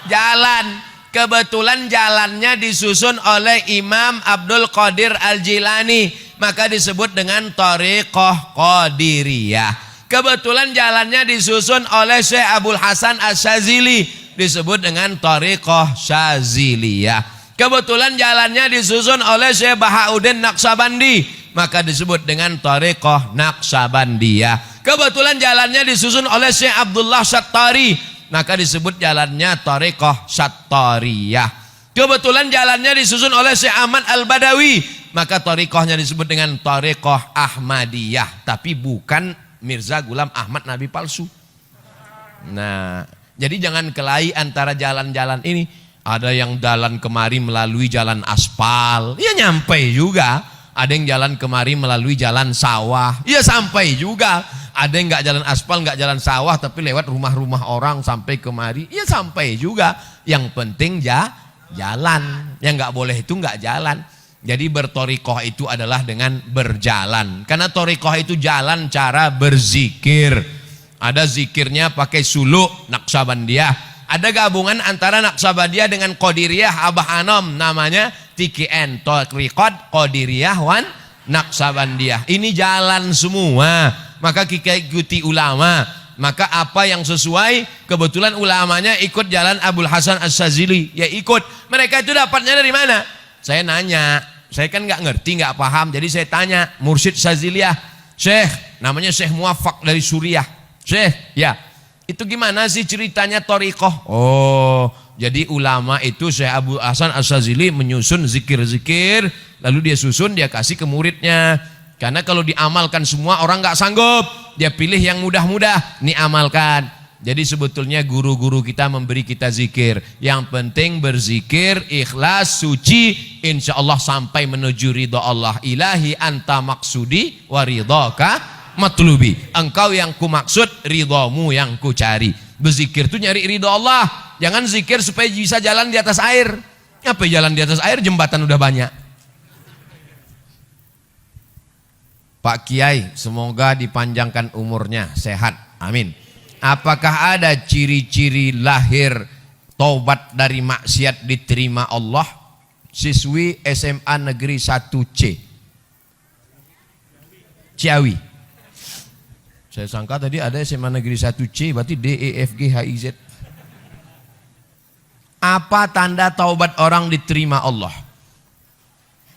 S1: jalan. Kebetulan jalannya disusun oleh Imam Abdul Qadir Al-Jilani, maka disebut dengan Thariqah Qadiriyah. Kebetulan jalannya disusun oleh Syekh Abdul Hasan Asy-Syadzili, disebut dengan Thariqah Syadziliyah. Kebetulan jalannya disusun oleh Syekh Bahauddin Naqsabandi, maka disebut dengan Thariqah Naqsabandiyah. Kebetulan jalannya disusun oleh Syekh Abdullah Syattari, maka disebut jalannya Thariqah Syattariyah. Kebetulan jalannya disusun oleh Syekh Ahmad Al-Badawi, maka thariqahnya disebut dengan Thariqah Ahmadiyah, tapi bukan Mirza Ghulam Ahmad Nabi palsu. Nah, jadi jangan kelahi antara jalan-jalan ini. Ada yang jalan kemari melalui jalan aspal, ya nyampe juga. Ada yang jalan kemari melalui jalan sawah, ya sampai juga. Ada yang nggak jalan aspal, nggak jalan sawah, tapi lewat rumah-rumah orang sampai kemari, ya sampai juga. Yang penting jalan. Yang nggak boleh itu nggak jalan. Jadi bertorikoh itu adalah dengan berjalan. Karena torikoh itu jalan cara berzikir. Ada zikirnya pakai suluk Naqsabandiyah. Ada gabungan antara Naqsabandiyah dengan Qadiriyah Abah Anom, namanya TKN, Thariqat Qadiriyah wan Naqsabandiyah. Ini jalan semua. Maka kita ikuti ulama. Maka apa yang sesuai, kebetulan ulamanya ikut jalan Abdul Hasan Asy-Syadzili, ya ikut. Mereka itu dapatnya dari mana? Saya nanya, saya kan nggak ngerti, nggak paham, jadi saya tanya Mursyid Syadziliyah, Syekh, namanya Syekh Muwaffaq dari Suriah. Syekh, ya, itu gimana sih ceritanya thariqah? Oh, jadi ulama itu Syekh Abdul Hasan Asy-Syadzili menyusun zikir-zikir, lalu dia susun, dia kasih ke muridnya. Karena kalau diamalkan semua orang nggak sanggup, dia pilih yang mudah-mudah, ini amalkan. Jadi sebetulnya guru-guru kita memberi kita zikir. Yang penting berzikir, ikhlas, suci, insya Allah sampai menuju ridha Allah. Ilahi anta maksudi wa ridhaka matlubi. Engkau yang ku maksud, ridhamu yang ku cari. Berzikir itu nyari ridha Allah. Jangan zikir supaya bisa jalan di atas air. Apa jalan di atas air? Jembatan udah banyak. Pak Kiai, semoga dipanjangkan umurnya, sehat, amin. Apakah ada ciri-ciri lahir taubat dari maksiat diterima Allah? Siswi SMA Negeri 1C Ciawi. Saya sangka tadi ada SMA Negeri 1C, berarti D, E, F, G, H, I, Z. Apa tanda taubat orang diterima Allah?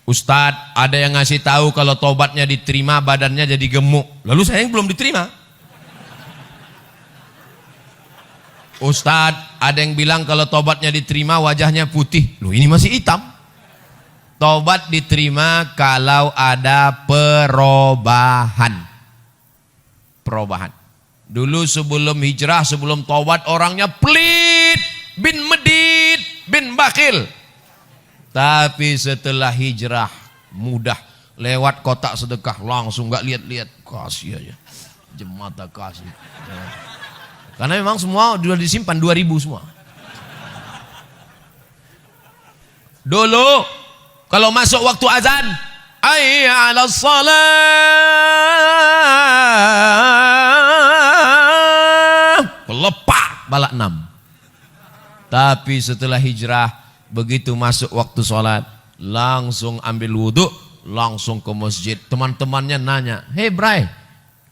S1: Ustadz, ada yang ngasih tahu kalau taubatnya diterima badannya jadi gemuk. Lalu saya yang belum diterima. Ustadz, ada yang bilang kalau taubatnya diterima wajahnya putih. Loh, ini masih hitam. Taubat diterima kalau ada perubahan. Perubahan. Dulu sebelum hijrah, sebelum taubat orangnya pelit, bin medit, bin bakil. Tapi setelah hijrah mudah, lewat kotak sedekah langsung nggak lihat-lihat, kasih aja. Jemata kasih. Karena memang semua sudah disimpan 2000 semua. Dulu kalau masuk waktu azan, hayya 'alas shalah, lepak balak 6. Tapi setelah hijrah, begitu masuk waktu sholat, langsung ambil wudhu, langsung ke masjid. Teman-temannya nanya, "Hei Bray,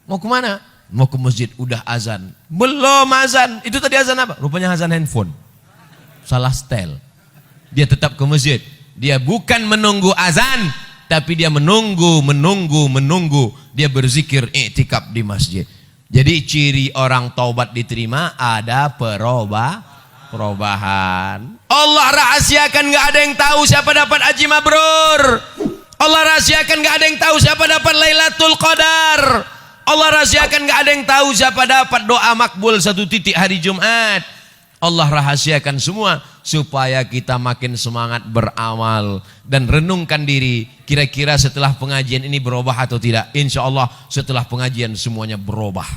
S1: mau kemana?" "Mau ke masjid." "Udah azan." "Belum azan." "Itu tadi azan apa?" Rupanya azan handphone. Salah setel. Dia tetap ke masjid. Dia bukan menunggu azan, tapi dia menunggu. Dia berzikir i'tikaf di masjid. Jadi ciri orang taubat diterima ada perubahan. Allah rahasiakan, nggak ada yang tahu siapa dapat haji mabrur. Allah rahasiakan, nggak ada yang tahu siapa dapat Lailatul Qadar. Allah rahasiakan, nggak ada yang tahu siapa dapat doa makbul 1 titik hari Jumat. Allah rahasiakan semua supaya kita makin semangat beramal dan renungkan diri, kira-kira setelah pengajian ini berubah atau tidak. Insya Allah setelah pengajian semuanya berubah,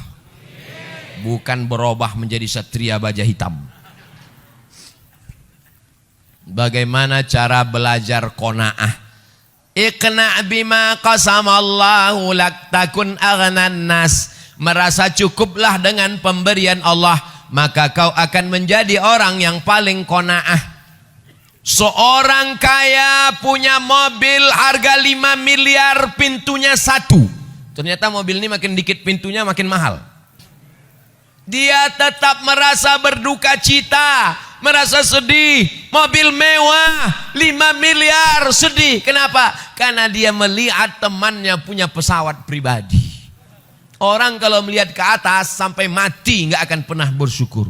S1: bukan berubah menjadi satria baja hitam. Bagaimana cara belajar qanaah? Iqna' bima qasamallahu lak takun aghnan nas. Merasa cukuplah dengan pemberian Allah, maka kau akan menjadi orang yang paling qanaah. Seorang kaya punya mobil harga 5 miliar, pintunya 1. Ternyata mobil ini makin dikit pintunya makin mahal. Dia tetap merasa berduka cita, merasa sedih. Mobil mewah 5 miliar, sedih. Kenapa? Karena dia melihat temannya punya pesawat pribadi. Orang kalau melihat ke atas sampai mati nggak akan pernah bersyukur.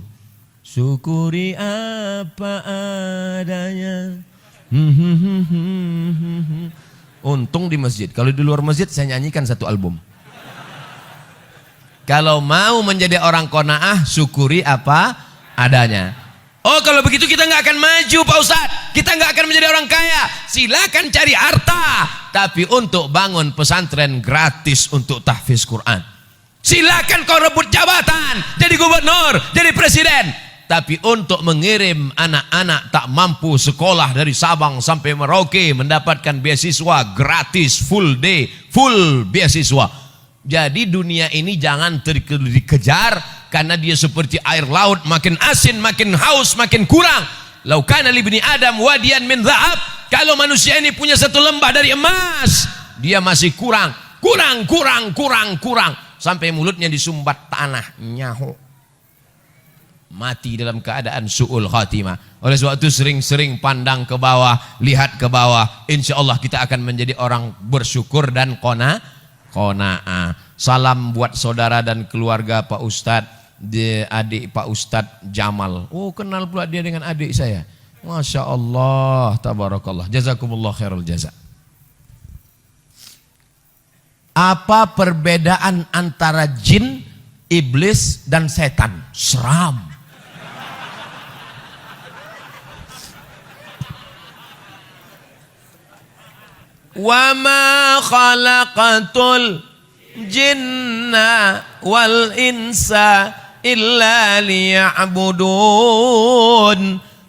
S1: Syukuri apa adanya. Untung di masjid. Kalau di luar masjid saya nyanyikan 1 album. Kalau mau menjadi orang qanaah, syukuri apa adanya. Oh, kalau begitu kita nggak akan maju Pak Ustadz. Kita nggak akan menjadi orang kaya. Silakan cari harta, tapi untuk bangun pesantren gratis untuk tahfiz Quran. Silakan kau rebut jabatan, jadi gubernur, jadi presiden. Tapi untuk mengirim anak-anak tak mampu sekolah dari Sabang sampai Merauke mendapatkan beasiswa gratis, full day, full beasiswa. Jadi dunia ini jangan dikejar, karena dia seperti air laut, makin asin, makin haus, makin kurang. Lau kana li bani Adam wadiyan min dhahab. Kalau manusia ini punya 1 lembah dari emas, dia masih kurang. Sampai mulutnya disumbat tanah, nyaho. Mati dalam keadaan su'ul khatimah. Oleh sebab itu sering-sering pandang ke bawah, lihat ke bawah. Insya Allah kita akan menjadi orang bersyukur dan qanaah. Salam buat saudara dan keluarga Pak Ustadz, adik Pak Ustadz Jamal. Oh, kenal pula dia dengan adik saya. Masya Allah, tabarakallah. Jazakumullah khairul jaza. Apa perbedaan antara jin, iblis, dan setan? Seram. Wa ma khalaqatul jinna wal insa illa liya'budun.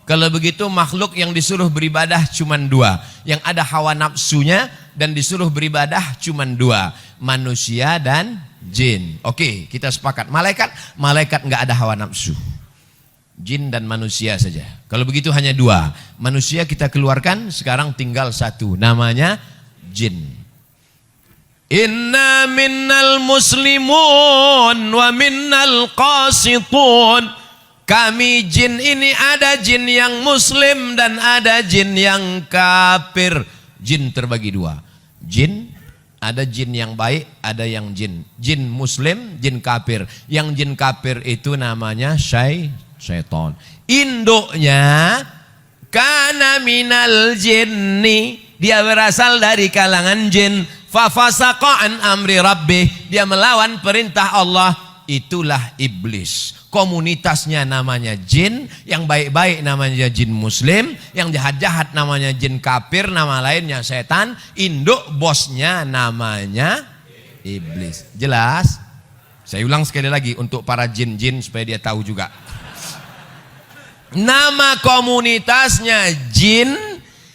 S1: Kalau begitu makhluk yang disuruh beribadah cuma 2. Yang ada hawa nafsunya dan disuruh beribadah cuma 2. Manusia dan jin. Oke, kita sepakat. Malaikat nggak ada hawa nafsu. Jin dan manusia saja. Kalau begitu hanya 2. Manusia kita keluarkan, sekarang tinggal 1. Namanya jin. Inna minnal muslimun wa minnal qasitun. Kami jin ini ada jin yang muslim dan ada jin yang kafir. Jin terbagi 2. Jin, ada jin yang baik, ada yang jin. Jin muslim, jin kafir. Yang jin kafir itu namanya syaitan. Induknya kana minal jinni Dia berasal dari kalangan jin. Fafasaqa an amri rabbih. Dia melawan perintah Allah. Itulah iblis. Komunitasnya namanya jin, yang baik-baik namanya jin muslim, yang jahat-jahat namanya jin kafir, nama lainnya setan, induk bosnya namanya iblis. Jelas? Saya ulang sekali lagi untuk para jin-jin supaya dia tahu juga. Nama komunitasnya jin.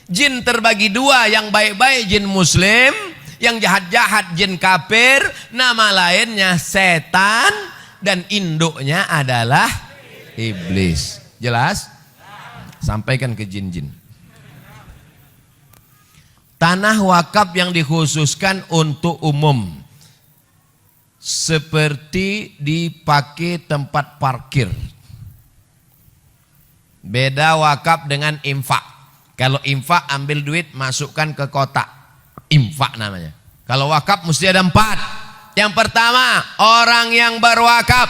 S1: Jin terbagi dua, yang baik-baik jin muslim, yang jahat-jahat jin kafir, nama lainnya setan, dan induknya adalah iblis. Jelas? Sampaikan ke jin-jin. Tanah wakaf yang dikhususkan untuk umum, seperti dipakai tempat parkir. Beda wakaf dengan infak. Kalau infak ambil duit masukkan ke kotak, infak namanya. Kalau wakaf mesti ada 4. Yang pertama orang yang berwakaf,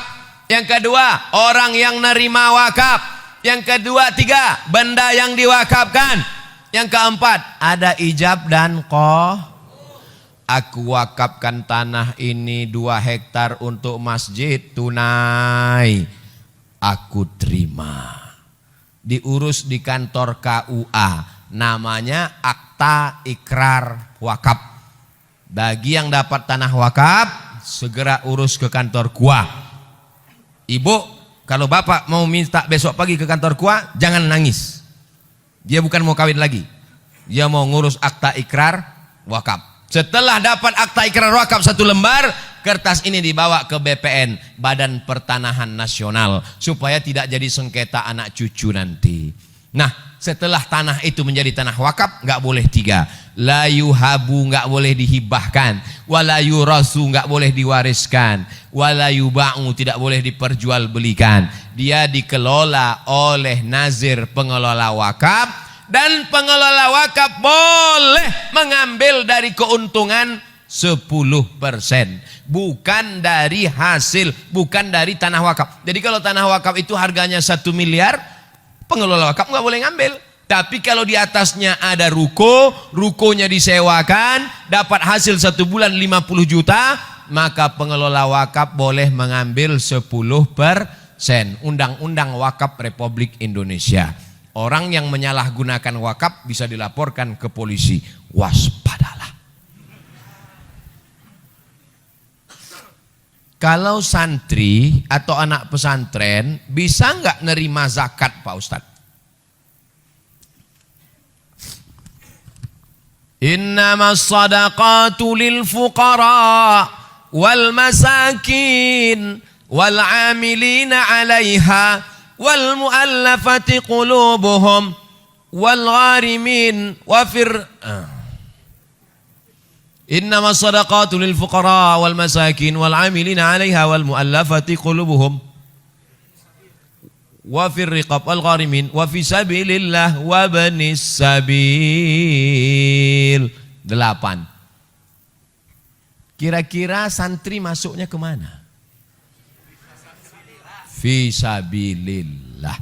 S1: yang kedua orang yang nerima wakaf, yang kedua 3 benda yang diwakafkan, yang keempat ada ijab dan Aku wakafkan tanah ini 2 hektar untuk masjid tunai. Aku terima. Diurus di kantor KUA. Namanya akta ikrar wakaf. Bagi yang dapat tanah wakaf, segera urus ke kantor KUA. Ibu, kalau bapak mau minta besok pagi ke kantor KUA, jangan nangis. Dia bukan mau kawin lagi. Dia mau ngurus akta ikrar wakaf. Setelah dapat akta ikrar wakaf 1 lembar, kertas ini dibawa ke BPN, Badan Pertanahan Nasional, supaya tidak jadi sengketa anak cucu nanti. Nah, setelah tanah itu menjadi tanah wakaf, nggak boleh 3. La yuhabu, nggak boleh dihibahkan. Wala yurasu, nggak boleh diwariskan. Wala yuba'u, tidak boleh diperjualbelikan. Dia dikelola oleh nazir pengelola wakaf. Dan pengelola wakaf boleh mengambil dari keuntungan 10%, bukan dari hasil, bukan dari tanah wakaf. Jadi kalau tanah wakaf itu harganya 1 miliar, pengelola wakaf nggak boleh ngambil. Tapi kalau di atasnya ada rukonya disewakan, dapat hasil 1 bulan 50 juta, maka pengelola wakaf boleh mengambil 10%. Undang-Undang Wakaf Republik Indonesia. Orang yang menyalahgunakan wakaf bisa dilaporkan ke polisi. Waspadalah. Kalau santri atau anak pesantren bisa nggak nerima zakat, Pak Ustadz? Innamas sadaqatu lil fuqara wal masakin wal amilina 'alaiha wal mu'allafati qulubuhum wal gharimin wa innama sadaqatu lil fuqara wal masakin wal 'amilina 'alaiha wal mu'allafati qulubuhum wa fir riqab wal gharimin wa fi sabilillah wa banis sabil. 8. Kira-kira santri masuknya kemana? Fisabilillah.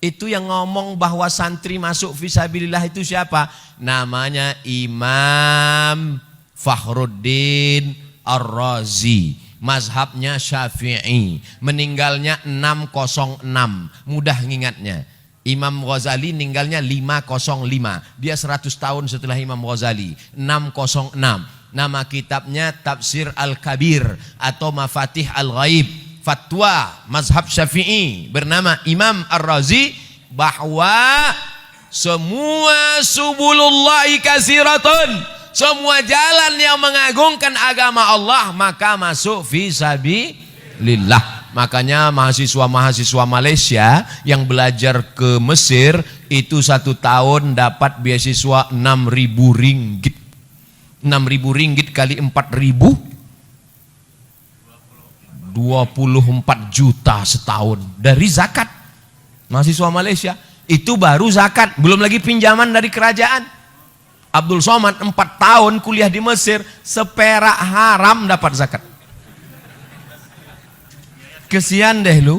S1: Itu yang ngomong bahwa santri masuk fisabilillah itu siapa? Namanya Imam Fakhruddin Ar-Razi. Mazhabnya Syafi'i. Meninggalnya 606. Mudah ngingatnya. Imam Ghazali meninggalnya 505. Dia 100 tahun setelah Imam Ghazali. 606. Nama kitabnya Tafsir Al-Kabir atau Mafatih Al-Ghaib. Fatwa mazhab Syafi'i bernama Imam Ar-Razi bahwa semua subulullahi kasiratun, semua jalan yang mengagungkan agama Allah maka masuk fisabilillah. Makanya mahasiswa-mahasiswa Malaysia yang belajar ke Mesir itu 1 tahun dapat beasiswa 6.000 ringgit. 6.000 ringgit kali 4.000, 24 juta setahun dari zakat. Mahasiswa Malaysia itu baru zakat, belum lagi pinjaman dari kerajaan. Abdul Somad 4 tahun kuliah di Mesir, seperak haram dapat zakat. Kesian deh lu.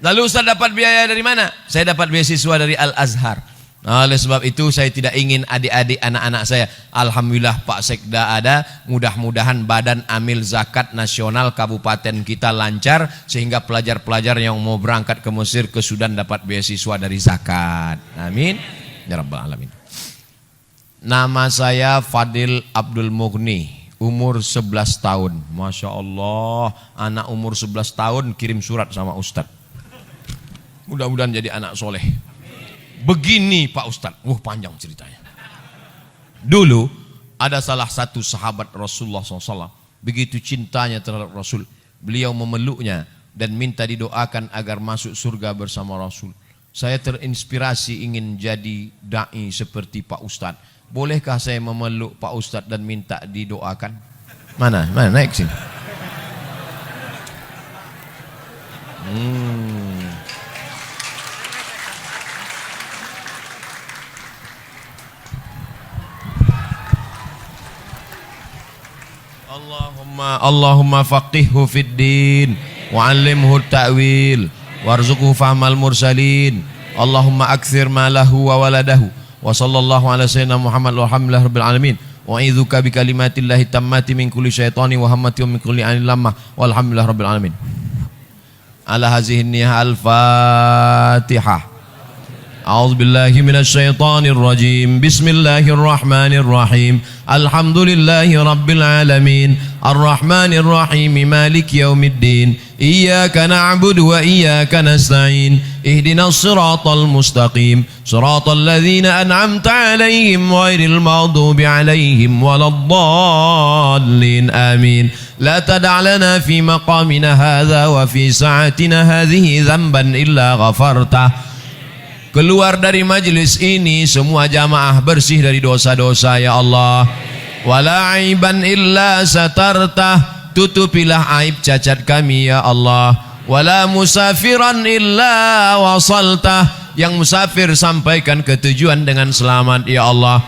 S1: Lalu Ustaz dapat biaya dari mana? Saya dapat beasiswa dari Al-Azhar. Nah, oleh sebab itu saya tidak ingin adik-adik anak-anak saya, alhamdulillah Pak Sekda ada, mudah-mudahan badan amil zakat nasional kabupaten kita lancar sehingga pelajar-pelajar yang mau berangkat ke Mesir ke Sudan dapat beasiswa dari zakat. Amin ya rabbal alamin. Nama saya Fadil Abdul Mughni, umur 11 tahun. Masya Allah, anak umur 11 tahun kirim surat sama Ustadz. Mudah-mudahan jadi anak soleh. Begini Pak Ustadz, panjang ceritanya. Dulu ada salah satu sahabat Rasulullah SAW, begitu cintanya terhadap Rasul, beliau memeluknya dan minta didoakan agar masuk surga bersama Rasul. Saya terinspirasi ingin jadi da'i seperti Pak Ustadz. Bolehkah saya memeluk Pak Ustadz dan minta didoakan? Mana naik sini. Allahumma faqihhu fid din wa 'allimhu at-ta'wil warzuqhu fahmal mursalin. Allahumma akthir malahu wa waladahu wa sallallahu ala sayyidina Muhammad walhamdulillahi rabbil alamin. Wa a'udzuka bi kalimatillahi tammati min kulli syaitani wa hammati wa min kulli 'ainin lammah walhamdulillahi rabbil alamin. Ala hazihi niyyah al-Fatihah. A'udzu billahi minasy syaithanir rajim. Bismillahirrahmanirrahim. Alhamdulillahi rabbil alamin. Arrahmanir rahim. Maliki yaumiddin. Iyyaka na'budu wa iyyaka nasta'in. Ihdinas siratal mustaqim. Siratal ladzina an'amta 'alaihim ghairil maghdubi 'alaihim waladdallin. Amin. La tada' lana fi maqamina hadza wa fi sa'atina hadhihi dzamban illa ghafartah. Keluar dari majlis ini semua jamaah bersih dari dosa-dosa ya Allah. Wala aiban illa satartah, tutupilah aib cacat kami ya Allah. Wala musafiran illa wasaltah, yang musafir sampaikan ke tujuan dengan selamat ya Allah.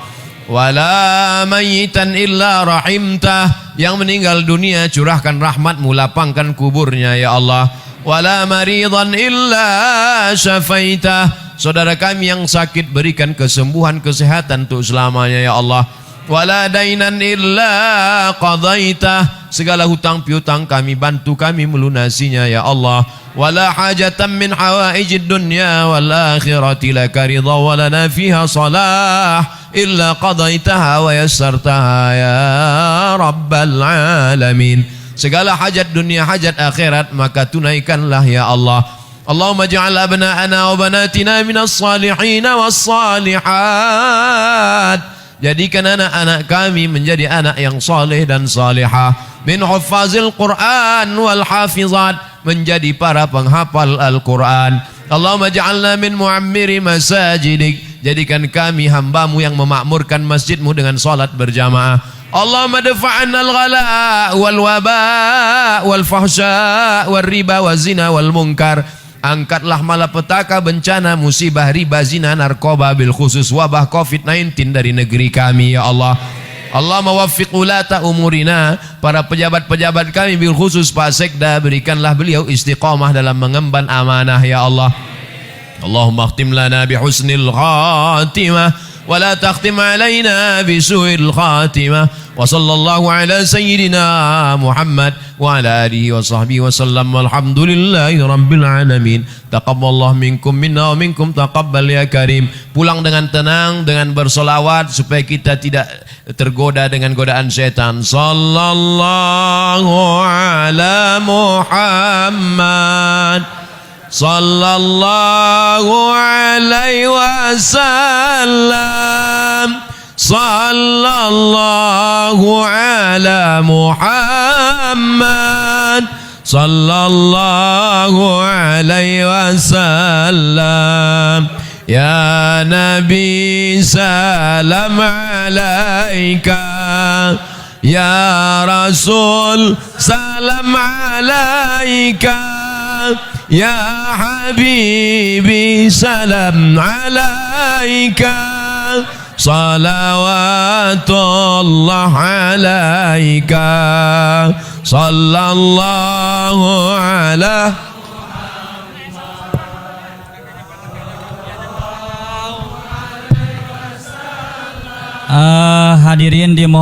S1: Wala mayitan illa rahimtah, yang meninggal dunia curahkan rahmatmu, lapangkan kuburnya ya Allah. Wala maridan illa syafaitah, saudara kami yang sakit berikan kesembuhan kesehatan untuk selamanya ya Allah. Wala dainan illa qadaitah, segala hutang piutang kami bantu kami melunasinya ya Allah. Wala hajatan min hawaijid dunya wal akhirati laka ridha wa lana fiha salah illa qadaitaha wa yassartaha ya rabbal alamin. Segala hajat dunia hajat akhirat maka tunaikanlah ya Allah. Allahumma ja'al abna'ana wa banatina minas salihin was salihat. Jadikan anak-anak kami menjadi anak yang saleh dan salihah. Min huffazil Qur'an wal hafizat, menjadi para penghafal Al-Quran. Allahumma ja'alna min mu'ammiri masajidik, jadikan kami hambamu yang memakmurkan masjidmu dengan salat berjamaah. Allahumma dafa'anna al-ghala wal waba wal fahsya wal riba wal zina wal munkar. Angkatlah malapetaka, bencana, musibah, riba, zina, narkoba, bil khusus wabah COVID-19 dari negeri kami ya Allah. Allahumma waffiq ulata umurina, para pejabat-pejabat kami bil khusus Pak Sekda, berikanlah beliau istiqamah dalam mengemban amanah ya Allah. Allahumma khtim lana bi husnil khatimah wa la takhtim alaina bi su'il khatimah. Wa sallallahu ala sayyidina Muhammad wa ala alihi wa sahbihi wa sallam. Walhamdulillahi rabbil alamin. Taqabbalallahu minkum minna wa minkum taqabbal ya karim. Pulang dengan tenang, dengan bersolawat supaya kita tidak tergoda dengan godaan setan. Sallallahu ala Muhammad sallallahu alaihi wasallam. Sallallahu ala Muhammad sallallahu alaihi wasallam. Ya Nabi salam alaika, ya Rasul salam alaika, ya Habibi salam alaika. Salawatullah alaika, sallallahu ala
S2: hadirin dimohon